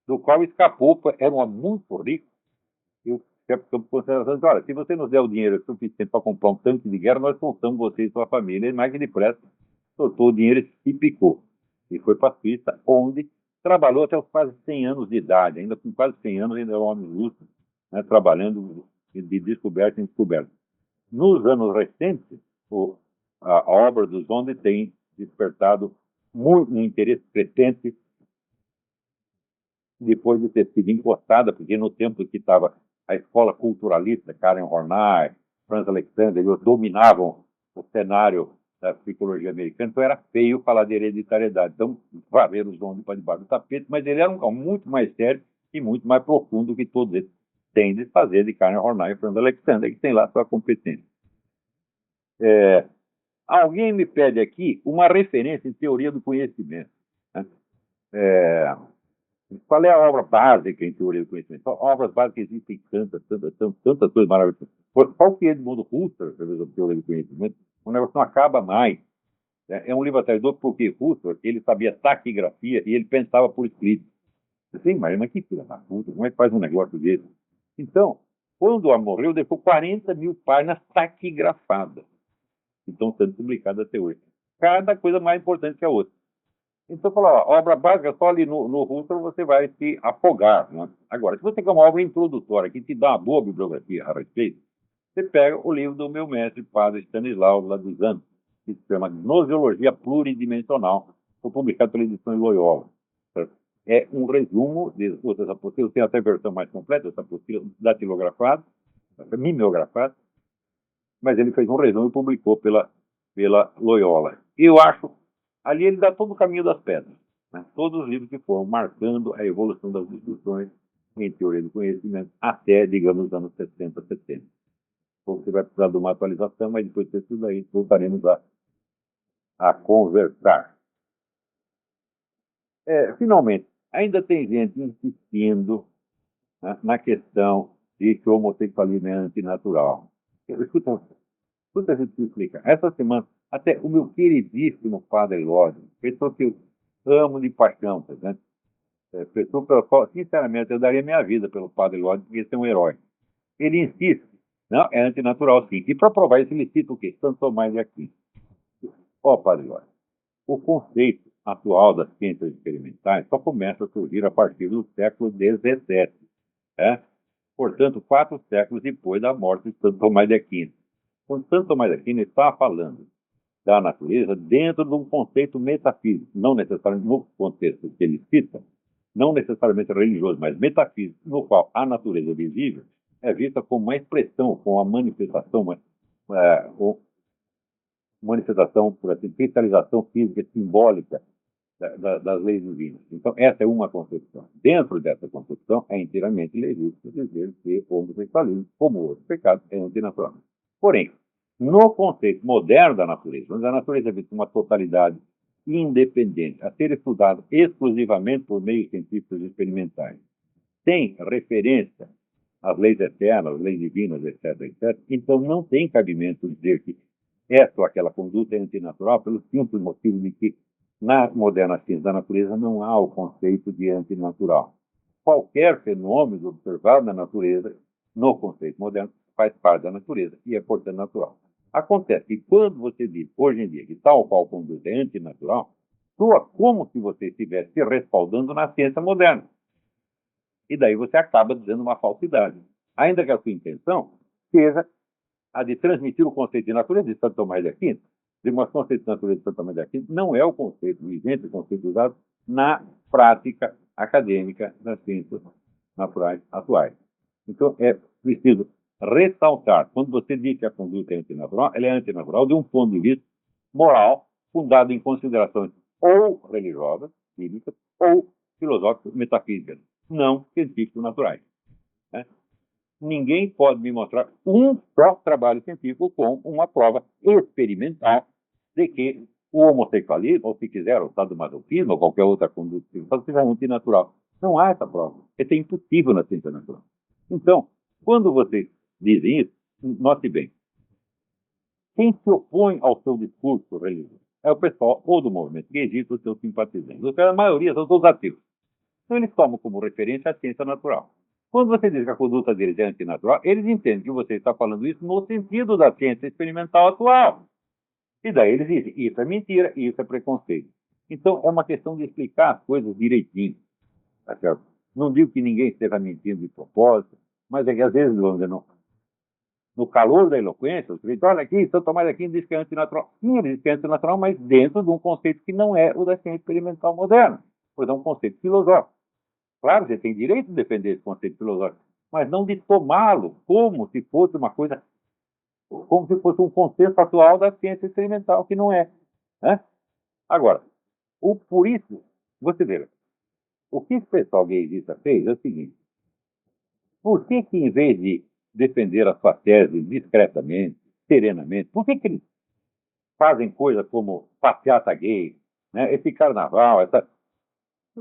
Do qual escapou, era um homem muito rico, e o chefe do campo de concentração disse, olha, se você nos der o dinheiro suficiente para comprar um tanque de guerra, nós soltamos você e sua família. E mais que depressa, soltou o dinheiro e picou. E foi para a Suíça, onde trabalhou até os quase 100 anos de idade. Ainda com quase 100 anos, ainda era um homem justo, né, trabalhando de descoberta em descoberta. Nos anos recentes, a obra do Zondi tem despertado muito interesse crescente depois de ter sido encostada, porque no tempo que estava a escola culturalista, Karen Horney, Franz Alexander, eles dominavam o cenário da psicologia americana, então era feio falar de hereditariedade. Então, varreram os Zondi para debaixo do tapete, mas ele era um homem muito mais sério e muito mais profundo que todos eles têm de fazer de Karen Horney e Franz Alexander, que tem lá sua competência. Alguém me pede aqui uma referência em teoria do conhecimento. Né? Qual é a obra básica em teoria do conhecimento? Obras básicas existem tantas coisas maravilhosas. Qual que é Edmundo Husserl, sobre teoria do conhecimento? O negócio não acaba mais. É um livro atrasado porque Husserl, ele sabia taquigrafia e ele pensava por escrito. Você imagina, mas que filha da puta, como é que faz um negócio desse? Então, quando o morreu, deixou 40 mil páginas taquigrafadas. Então, sendo publicadas até hoje. Cada coisa mais importante que a outra. Então, falou, obra básica, só ali no Husserl você vai se afogar. Né? Agora, se você quer uma obra introdutória que te dá uma boa bibliografia a respeito, você pega o livro do meu mestre, padre Stanislau, lá dos anos, que se chama Gnosiologia Pluridimensional, foi publicado pela edição de Loyola. É um resumo de outras apostilas, tem até a versão mais completa, essa apostila datilografada, mimeografada, mas ele fez um resumo e publicou pela Loyola. Eu acho, ali ele dá todo o caminho das pedras, né? Todos os livros que foram marcando a evolução das discussões em teoria do conhecimento até, digamos, os anos 60, 70. Então, você vai precisar de uma atualização, mas depois de tudo aí, voltaremos a conversar. Finalmente, Ainda tem gente insistindo, né, na questão de que o homossexualismo é antinatural. Escuta a gente explicar. Essa semana, até o meu queridíssimo padre Lodi, pessoa que eu amo de paixão, tá, né? Pessoa pela qual, sinceramente, eu daria minha vida pelo padre Lodi, porque esse é um herói. Ele insiste, não, é antinatural sim. E para provar isso, ele cita o quê? Santo Tomás de Aquino. Ó, padre Lodi, o conceito atual das ciências experimentais só começa a surgir a partir do século XVII. É? Portanto, 4 séculos depois da morte de Santo Tomás de Aquino. Quando Santo Tomás de Aquino está falando da natureza dentro de um conceito metafísico, não necessariamente no contexto que ele cita, não necessariamente religioso, mas metafísico, no qual a natureza visível é vista como uma expressão, como uma manifestação, manifestação, por assim, cristalização física simbólica das leis divinas. Então, essa é uma concepção. Dentro dessa concepção, é inteiramente legítimo dizer que o homossexualismo, como outro pecado, é antinatural. Porém, no conceito moderno da natureza, onde a natureza é vista como uma totalidade independente, a ser estudada exclusivamente por meios científicos experimentais, sem referência às leis eternas, às leis divinas, etc., etc., então não tem cabimento dizer que essa ou aquela conduta é antinatural pelo simples motivo de que na moderna ciência da natureza não há o conceito de antinatural. Qualquer fenômeno observado na natureza, no conceito moderno, faz parte da natureza e é, portanto, natural. Acontece que quando você diz, hoje em dia, que tal qual conduta é antinatural, soa como se você estivesse se respaldando na ciência moderna. E daí você acaba dizendo uma falsidade. Ainda que a sua intenção seja a de transmitir o conceito de natureza de Santo Tomás de Aquino, mas o conceito de natureza de Santo Tomás de Aquino não é o conceito vigente, o conceito usado na prática acadêmica das ciências naturais atuais. Então, é preciso ressaltar, quando você diz que a conduta é antinatural, ela é antinatural de um ponto de vista moral, fundado em considerações ou religiosas, bíblicas, ou filosóficas, metafísicas, não científico-naturais. Né? Ninguém pode me mostrar um só trabalho científico com uma prova experimental de que o homossexualismo, ou se quiser, o sadomasoquismo, ou qualquer outra conduta seja antinatural. Não há essa prova. Isso é impossível na ciência natural. Então, quando vocês dizem isso, note bem, quem se opõe ao seu discurso religioso é o pessoal ou do movimento gaysista ou seus simpatizantes. A maioria são todos ateus. Então, eles tomam como referência a ciência natural. Quando você diz que a conduta deles é antinatural, eles entendem que você está falando isso no sentido da ciência experimental atual. E daí eles dizem, isso é mentira, isso é preconceito. Então, é uma questão de explicar as coisas direitinho. Tá certo? Não digo que ninguém esteja mentindo de propósito, mas é que às vezes, no calor da eloquência, você diz, olha aqui, Santo Tomás de Aquino diz que é antinatural. Sim, ele diz que é antinatural, mas dentro de um conceito que não é o da ciência experimental moderna. Pois é um conceito filosófico. Claro, você tem direito de defender esse conceito filosófico, mas não de tomá-lo como se fosse uma coisa, como se fosse um conceito atual da ciência experimental, que não é. Né? Agora, por isso, você vê, o que esse pessoal gaysista fez é o seguinte: por que, em vez de defender a sua tese discretamente, serenamente, por que eles fazem coisas como passeata gay, né? Esse carnaval, essa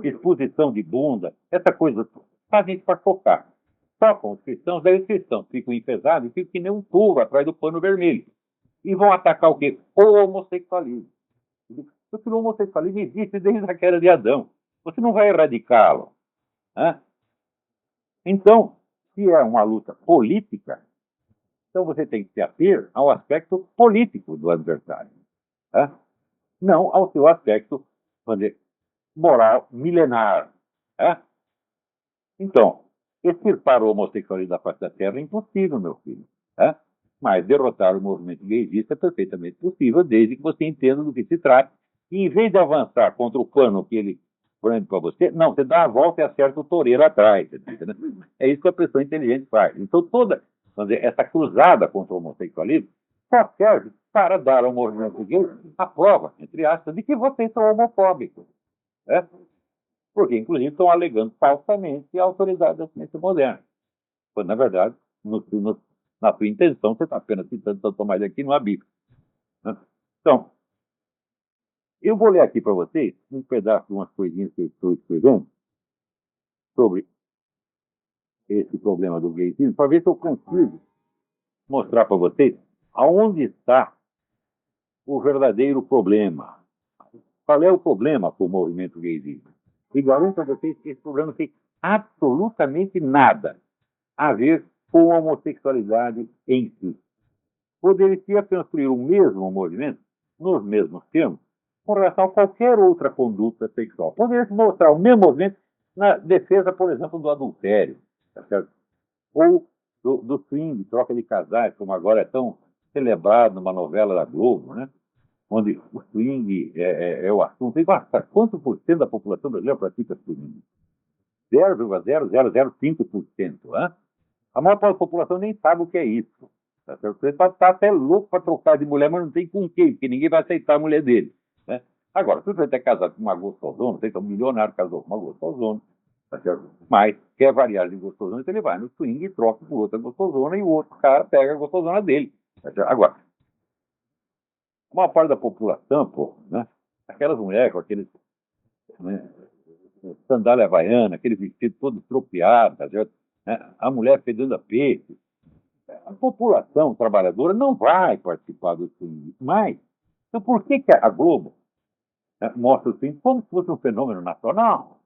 exposição de bunda, essa coisa, fazem isso para chocar. Só com os cristãos, daí os cristãos ficam enfesados e ficam que nem um touro atrás do pano vermelho. E vão atacar o quê? O homossexualismo. Porque o homossexualismo existe desde a queda de Adão. Você não vai erradicá-lo. Né? Então, se é uma luta política, então você tem que se ater ao aspecto político do adversário. Né? Não ao seu aspecto, vamos dizer, moral milenar. Né? Então, extirpar o homossexualismo da face da terra é impossível, meu filho. Né? Mas derrotar o movimento gaysista é perfeitamente possível, desde que você entenda do que se trata. E em vez de avançar contra o pano que ele prende para você, não, você dá a volta e acerta o toureiro atrás. Entendeu? É isso que a pessoa inteligente faz. Então, toda, vamos dizer, essa cruzada contra o homossexualismo só serve para dar ao movimento gay a prova, entre aspas, de que vocês são homofóbicos. Né? Porque, inclusive, estão alegando falsamente a autoridade da ciência moderna. Quando, na verdade, na sua intenção, você está apenas citando Santo Tomás de Aquino, não a Bíblia. Né? Então, eu vou ler aqui para vocês um pedaço de umas coisinhas que eu estou escrevendo, sobre esse problema do gaysismo para ver se eu consigo mostrar para vocês aonde está o verdadeiro problema. Qual é o problema com o movimento gaysista? E garanto a vocês que esse problema não tem absolutamente nada a ver com a homossexualidade em si. Poderia construir o mesmo movimento, nos mesmos termos, com relação a qualquer outra conduta sexual. Poderia se mostrar o mesmo movimento na defesa, por exemplo, do adultério, tá certo? Ou do swing, troca de casais, como agora é tão celebrado numa novela da Globo, né? Onde o swing é o assunto. E quanto por cento da população brasileira pratica swing? 0,0005%. Né? A maior parte da população nem sabe o que é isso. Tá certo? Você pode estar até louco para trocar de mulher, mas não tem com quem, porque ninguém vai aceitar a mulher dele. Né? Agora, se você é casado com uma gostosona, você é um milionário casou com uma gostosona, tá certo? Mas quer variar de gostosona, então ele vai no swing e troca por outra gostosona e o outro cara pega a gostosona dele. Tá certo? Agora, a maior parte da população, pô, né? Aquelas mulheres com aqueles, né, sandália havaiana, aquele vestido todo estropiado, tá certo? A mulher fedendo a peixe. A população trabalhadora não vai participar do swing. Mas, então por que a Globo, né, mostra o swing como se fosse um fenômeno nacional?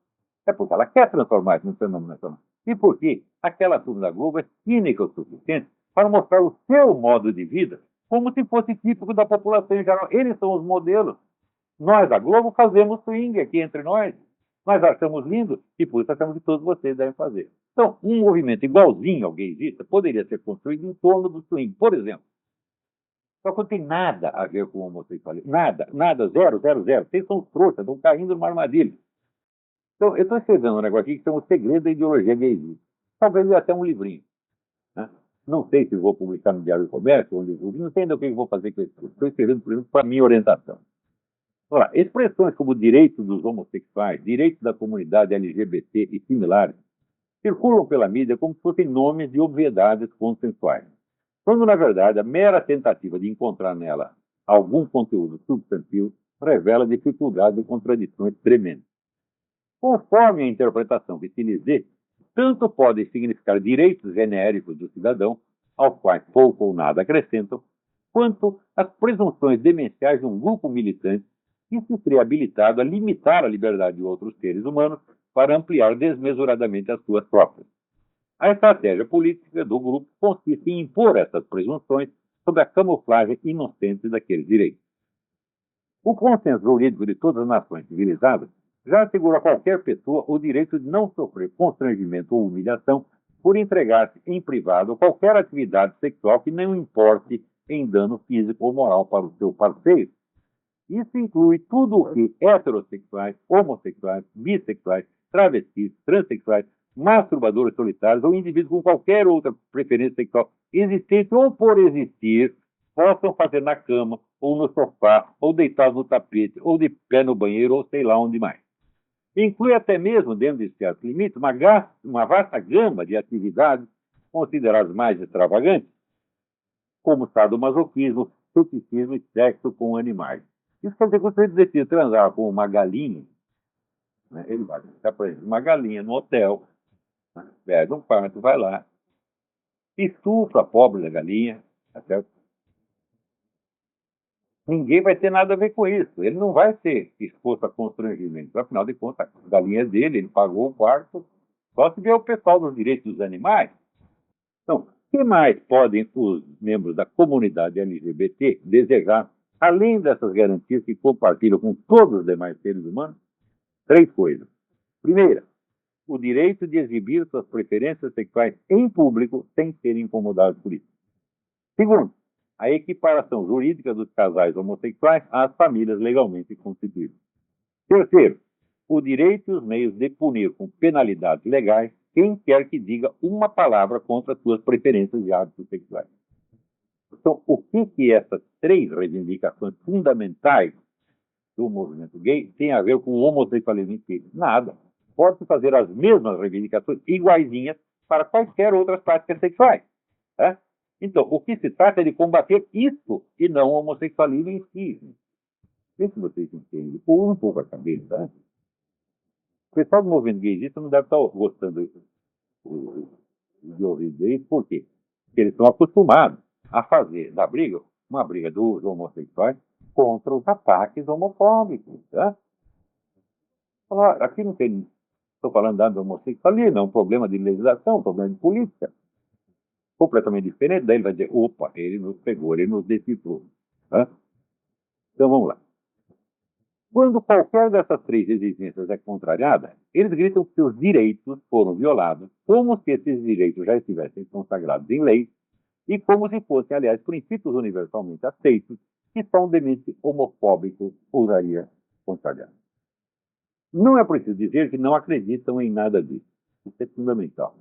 É porque ela quer transformar isso num fenômeno nacional. E porque aquela turma da Globo é cínica o suficiente para mostrar o seu modo de vida como se fosse típico da população em geral. Eles são os modelos. Nós, da Globo, fazemos swing aqui entre nós. Nós achamos lindo e por isso achamos que todos vocês devem fazer. Então, um movimento igualzinho ao gaysista poderia ser construído em torno do swing, por exemplo. Só que não tem nada a ver com o homossexualismo. Nada, nada, zero, zero, zero. Vocês são trouxas, estão caindo numa armadilha. Então, eu estou escrevendo um negócio aqui que chama O Segredo da Ideologia Gaysista. Talvez até um livrinho. Né? Não sei se vou publicar no Diário do Comércio ou no livro, não sei ainda o que eu vou fazer com isso. Estou escrevendo, por exemplo, para a minha orientação. Ora, expressões como direitos dos homossexuais, direitos da comunidade LGBT e similares circulam pela mídia como se fossem nomes de obviedades consensuais, quando, na verdade, a mera tentativa de encontrar nela algum conteúdo substantivo revela dificuldades e contradições tremendas. Conforme a interpretação que se lhes dê, tanto podem significar direitos genéricos do cidadão, aos quais pouco ou nada acrescentam, quanto as presunções demenciais de um grupo militante que se seria habilitado a limitar a liberdade de outros seres humanos para ampliar desmesuradamente as suas próprias. A estratégia política do grupo consiste em impor essas presunções sob a camuflagem inocente daqueles direitos. O consenso jurídico de todas as nações civilizadas já assegura a qualquer pessoa o direito de não sofrer constrangimento ou humilhação por entregar-se em privado a qualquer atividade sexual que não importe em dano físico ou moral para o seu parceiro. Isso inclui tudo o que heterossexuais, homossexuais, bissexuais, travestis, transexuais, masturbadores solitários ou indivíduos com qualquer outra preferência sexual existente ou por existir possam fazer na cama, ou no sofá, ou deitados no tapete, ou de pé no banheiro, ou sei lá onde mais. Inclui até mesmo, dentro de certos limites, uma vasta gama de atividades consideradas mais extravagantes, como sadomasoquismo, feticismo e sexo com animais. Isso quer dizer que você decide transar com uma galinha, né? Ele vai ficar, por exemplo, uma galinha no hotel, né? Pega um quarto, vai lá, estupra a pobre da galinha, tá certo? Ninguém vai ter nada a ver com isso. Ele não vai ser exposto a constrangimento. Afinal de contas, a galinha é dele, ele pagou o quarto. Só se vê o pessoal dos direitos dos animais. Então, o que mais podem os membros da comunidade LGBT desejar, além dessas garantias que compartilham com todos os demais seres humanos? 3 coisas. Primeira, o direito de exibir suas preferências sexuais em público sem serem incomodados por isso. Segundo, a equiparação jurídica dos casais homossexuais às famílias legalmente constituídas. Terceiro, o direito e os meios de punir com penalidades legais quem quer que diga uma palavra contra suas preferências e hábitos sexuais. Então, o que essas 3 reivindicações fundamentais do movimento gay têm a ver com o homossexualismo em si? Nada. Pode-se fazer as mesmas reivindicações iguaizinhas para quaisquer outras práticas sexuais. Tá? Então, o que se trata é de combater isso e não o homossexualismo em si. Vê se vocês entendem. Pula um pouco a cabeça. Tá? pessoal do movimento gaysista não deve estar gostando de ouvir isso. Por quê? Porque eles estão acostumados a fazer da briga uma briga dos homossexuais contra os ataques homofóbicos. Tá? Aqui não tem. Estou falando da homossexualismo, é um problema de legislação, um problema de política. Completamente diferente. Daí ele vai dizer: opa, ele nos pegou, ele nos decifrou. Tá? Então vamos lá. Quando qualquer dessas três exigências é contrariada, eles gritam que seus direitos foram violados, como se esses direitos já estivessem consagrados em lei, e como se fossem, aliás, princípios universalmente aceitos, que só um demente homofóbico ousaria contrariar. Não é preciso dizer que não acreditam em nada disso. Isso é fundamental.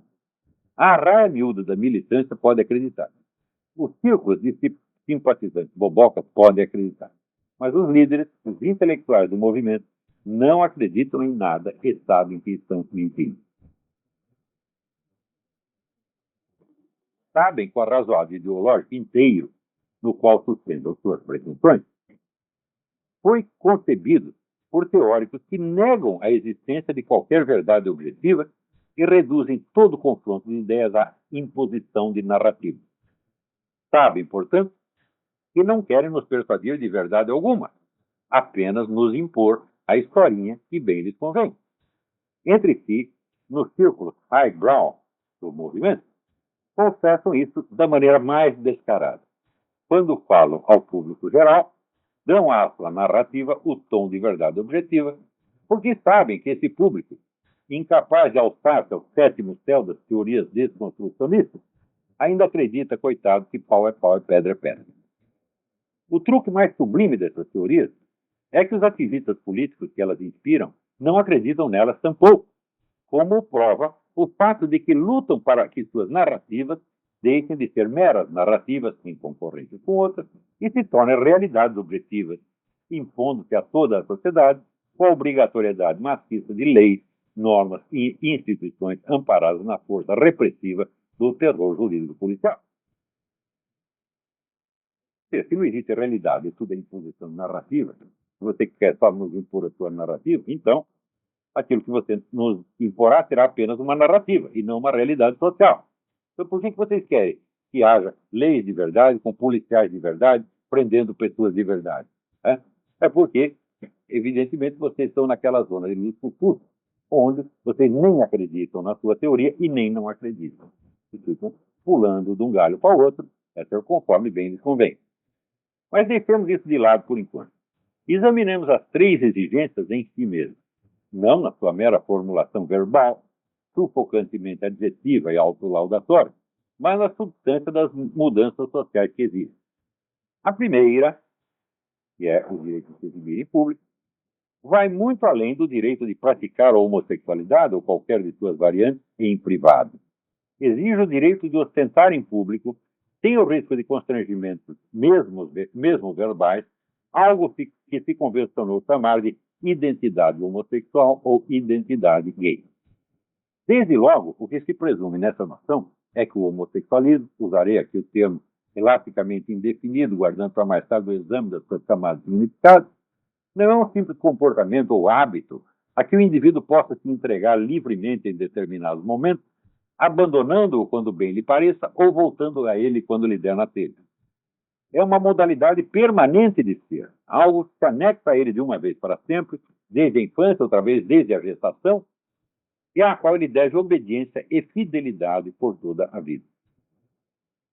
A raia miúda da militância pode acreditar. Os círculos de simpatizantes bobocas podem acreditar. Mas os líderes, os intelectuais do movimento, não acreditam em nada e sabem que estão mentindo. Sabem que o arrazoado ideológico inteiro, no qual sustentam suas pretensões, foi concebido por teóricos que negam a existência de qualquer verdade objetiva e reduzem todo confronto de ideias à imposição de narrativas. Sabem, portanto, que não querem nos persuadir de verdade alguma, apenas nos impor a historinha que bem lhes convém. Entre si, nos círculos highbrow do movimento, confessam isso da maneira mais descarada. Quando falam ao público geral, dão à sua narrativa o tom de verdade objetiva, porque sabem que esse público, incapaz de alçar-se ao sétimo céu das teorias desconstrucionistas, ainda acredita, coitado, que pau e pedra é pedra. O truque mais sublime dessas teorias é que os ativistas políticos que elas inspiram não acreditam nelas tampouco, como prova o fato de que lutam para que suas narrativas deixem de ser meras narrativas em concorrência com outras e se tornem realidades objetivas, impondo-se a toda a sociedade com a obrigatoriedade maciça de leis, normas e instituições amparadas na força repressiva do terror jurídico policial. Se não existe realidade, tudo é imposição narrativa, se você quer só nos impor a sua narrativa, então aquilo que você nos imporá será apenas uma narrativa e não uma realidade social. Então por que vocês querem que haja leis de verdade, com policiais de verdade, prendendo pessoas de verdade? É porque, evidentemente, vocês estão naquela zona de luz futuro, onde vocês nem acreditam na sua teoria e nem não acreditam. E ficam pulando de um galho para o outro, conforme bem lhes convém. Mas deixemos isso de lado por enquanto. Examinemos as três exigências em si mesmas, não na sua mera formulação verbal, sufocantemente adjetiva e autolaudatória, mas na substância das mudanças sociais que existem. A primeira, que é o direito de se exibir em público, vai muito além do direito de praticar a homossexualidade ou qualquer de suas variantes em privado. Exige o direito de ostentar em público, sem o risco de constrangimentos, mesmo verbais, algo que se convencionou chamar de identidade homossexual ou identidade gay. Desde logo, o que se presume nessa noção é que o homossexualismo, usarei aqui o termo elasticamente indefinido, guardando para mais tarde o exame das suas camadas de significado, não é um simples comportamento ou hábito a que o indivíduo possa se entregar livremente em determinados momentos, abandonando-o quando bem lhe pareça ou voltando a ele quando lhe der na telha. É uma modalidade permanente de ser, algo que se anexa a ele de uma vez para sempre, desde a infância, outra vez desde a gestação, e à qual ele deve obediência e fidelidade por toda a vida.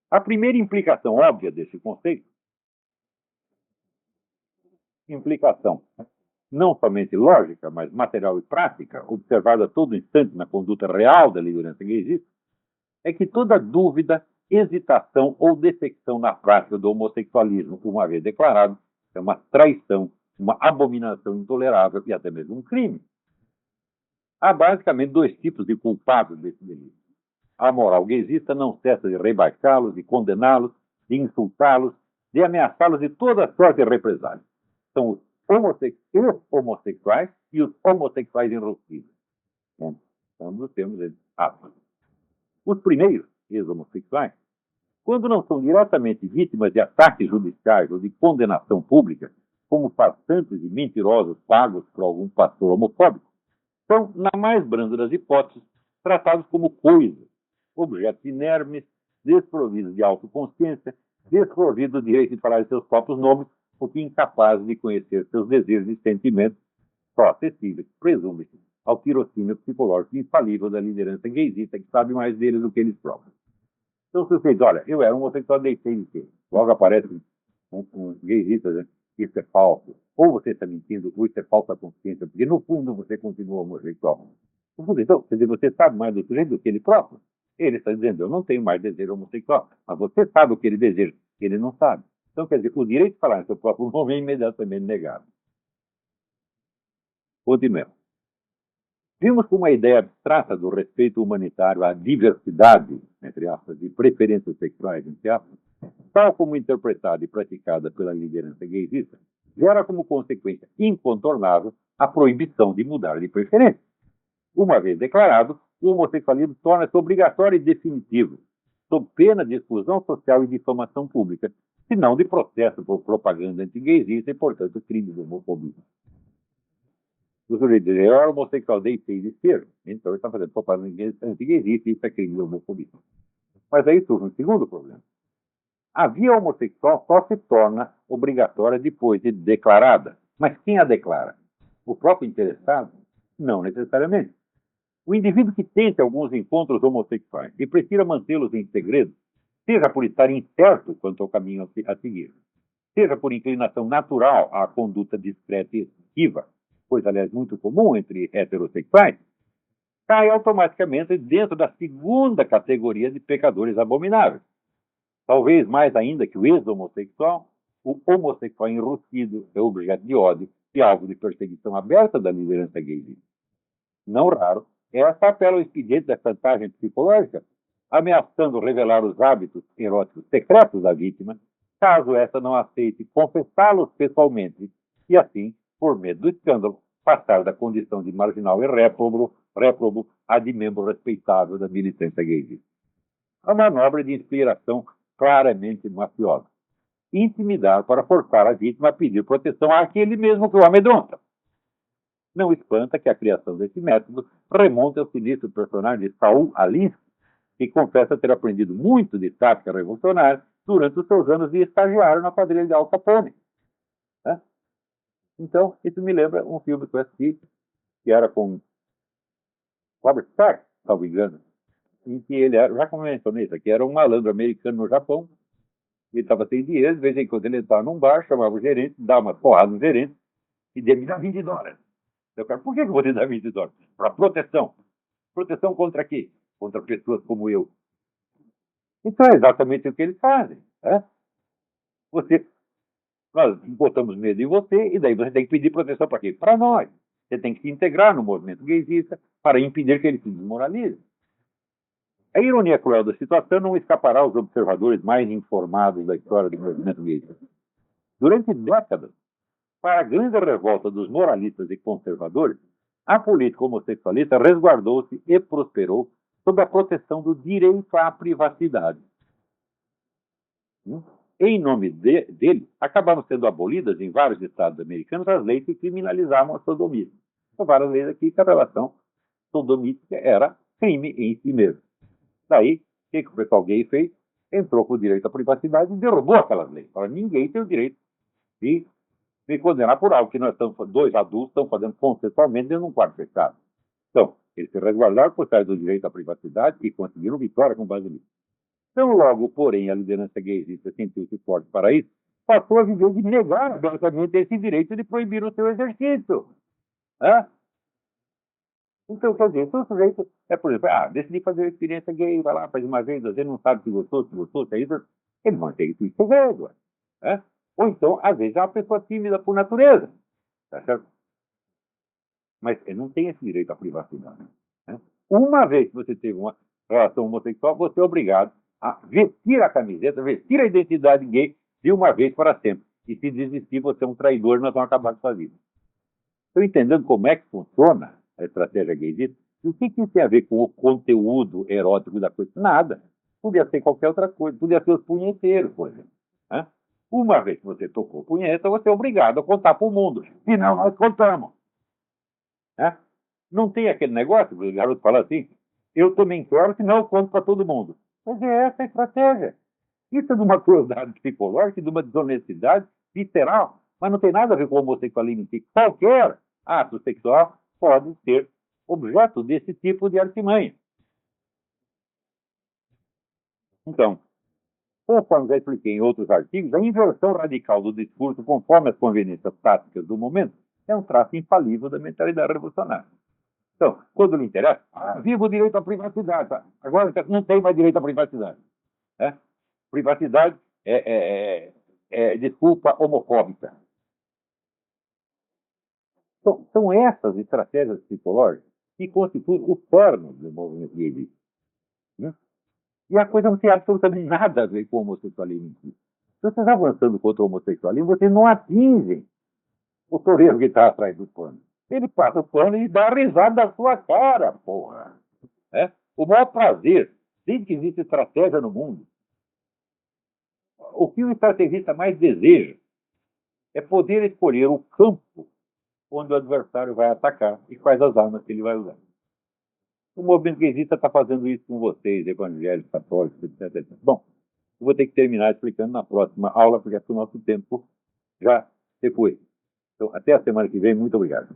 A primeira implicação óbvia desse conceito, implicação não somente lógica, mas material e prática, observada a todo instante na conduta real da liderança gaysista, é que toda dúvida, hesitação ou defecção na prática do homossexualismo, uma vez declarado, é uma traição, uma abominação intolerável e até mesmo um crime. Há basicamente dois tipos de culpados desse delito. A moral gaysista não cessa de rebaixá-los, de condená-los, de insultá-los, de ameaçá-los de toda sorte de represálias. São os homossexuais e os homossexuais enrustidos. Então, temos eles. Os primeiros, ex-homossexuais, quando não são diretamente vítimas de ataques judiciais ou de condenação pública, como farsantes e mentirosos pagos por algum pastor homofóbico, são, na mais branda das hipóteses, tratados como coisas, objetos inermes, desprovidos de autoconsciência, desprovidos do direito de falar de seus próprios nomes, porque incapazes de conhecer seus desejos e sentimentos, só acessíveis, presume-se, ao tirocínio psicológico infalível da liderança gaysista, que sabe mais deles do que eles próprios. Então, se você diz, olha, eu era um homossexual, deixei de ser. Logo aparece um gaysista, né? Isso é falso. Ou você está mentindo, ou isso é falsa consciência, porque no fundo você continua homossexual. Então, quer dizer, você sabe mais do sujeito do que ele próprio. Ele está dizendo, eu não tenho mais desejo homossexual, mas você sabe o que ele deseja, ele não sabe. Então, quer dizer, o direito de falar em seu próprio nome é imediatamente negado. Continuemos. Vimos como a ideia abstrata do respeito humanitário à diversidade, entre aspas, de preferências sexuais, entre aspas, tal como interpretada e praticada pela liderança gaysista, gera como consequência incontornável a proibição de mudar de preferência. Uma vez declarado, o homossexualismo torna-se obrigatório e definitivo, sob pena de exclusão social e difamação pública, se não de processo por propaganda anti-gaysista e, portanto, crime de homofobia. O sujeito diz, eu era homossexual, deixei de ser, então ele está fazendo propaganda anti-gaysista e isso é crime de homofobia. Mas aí surge um segundo problema. A via homossexual só se torna obrigatória depois de declarada. Mas quem a declara? O próprio interessado? Não necessariamente. O indivíduo que tente alguns encontros homossexuais e prefira mantê-los em segredo, seja por estar incerto quanto ao caminho a seguir, seja por inclinação natural à conduta discreta e esquiva, coisa, aliás, muito comum entre heterossexuais, cai automaticamente dentro da segunda categoria de pecadores abomináveis. Talvez mais ainda que o ex-homossexual, o homossexual enrustido é objeto de ódio e alvo de perseguição aberta da liderança gay. Não raro, esta apela ao expediente da chantagem psicológica, ameaçando revelar os hábitos eróticos secretos da vítima, caso esta não aceite confessá-los pessoalmente e, assim, por medo do escândalo, passar da condição de marginal e réprobo a de membro respeitável da militância gay. A manobra de inspiração claramente mafiosa. Intimidar para forçar a vítima a pedir proteção àquele mesmo que o amedronta. Não espanta que a criação desse método remonte ao sinistro personagem de Saul Alinsky, que confessa ter aprendido muito de tática revolucionária durante os seus anos de estagiário na quadrilha de Al Capone. Então, isso me lembra um filme que eu assisti, que era com Robert Stark, salvo engano, em que ele era, já como eu mencionei isso aqui, era um malandro americano no Japão. Ele estava sem dinheiro, de vez em quando ele entrava num bar, chamava o gerente, dava uma porrada no gerente e dizia, me dá $20. Eu quero, por que eu vou te dar $20? Para proteção. Proteção contra quê? Contra pessoas como eu. Então é exatamente o que eles fazem. Nós botamos medo em você e daí você tem que pedir proteção para quê? Para nós. Você tem que se integrar no movimento gaysista para impedir que ele se desmoralize. A ironia cruel da situação não escapará aos observadores mais informados da história do movimento gaysista. Durante décadas, para a grande revolta dos moralistas e conservadores, a política homossexualista resguardou-se e prosperou sob a proteção do direito à privacidade. Em nome dele, acabaram sendo abolidas em vários estados americanos as leis que criminalizavam a sodomia. São várias leis aqui que a relação sodomítica era crime em si mesmo. Daí, o que o pessoal gay fez? Entrou com o direito à privacidade e derrubou aquelas leis. Para ninguém tem o direito de me condenar por algo que nós estamos, dois adultos estão fazendo consensualmente dentro de um quarto fechado. Então, eles se resguardaram por trás do direito à privacidade e conseguiram vitória com base nisso. Então, logo, porém, a liderança gaysista sentiu-se forte para isso, passou a viver de negar abertamente esse direito de proibir o seu exercício. Então, quer dizer, se o sujeito por exemplo, decidi fazer a experiência gay, vai lá, faz uma vez, às vezes não sabe se gostou, se é isso, ele mantém isso em segredo. Ou então, às vezes, é uma pessoa tímida por natureza. Tá certo? Mas ele não tem esse direito à privacidade. Uma vez que você teve uma relação homossexual, você é obrigado a vestir a camiseta, vestir a identidade gay de uma vez para sempre. E se desistir, você é um traidor e nós vamos acabar com sua vida. Estou entendendo como é que funciona a estratégia gaysista? E o que isso tem a ver com o conteúdo erótico da coisa? Nada. Podia ser qualquer outra coisa. Podia ser os punheteiros, por exemplo. Uma vez que você tocou punheta, você é obrigado a contar para o mundo. Senão nós contamos. Não tem aquele negócio, o garoto fala assim, eu também quero, senão eu conto para todo mundo. Mas é essa a estratégia. Isso é de uma crueldade psicológica, de uma desonestidade visceral, mas não tem nada a ver com o homossexualismo. Qualquer ato sexual pode ser objeto desse tipo de artimanha. Então, conforme já expliquei em outros artigos, a inversão radical do discurso conforme as conveniências táticas do momento é um traço infalível da mentalidade revolucionária. Então, quando lhe interessa, viva o direito à privacidade. Tá? Agora não tem mais direito à privacidade. Né? Privacidade é desculpa homofóbica. Então, são essas estratégias psicológicas que constituem o terno do movimento gay. Né? E a coisa não tem absolutamente nada a ver com o homossexualismo. Se vocês avançando contra o homossexualismo, vocês não atingem o toureiro que está atrás do pano. Ele passa o pano e dá a risada da sua cara, porra. É? O maior prazer, desde que existe estratégia no mundo, o que o estrategista mais deseja é poder escolher o campo onde o adversário vai atacar e quais as armas que ele vai usar. O movimento gaysista está fazendo isso com vocês, evangélicos, católicos, etc, etc. Bom, eu vou ter que terminar explicando na próxima aula, porque o nosso tempo já se foi. Então, até a semana que vem. Muito obrigado.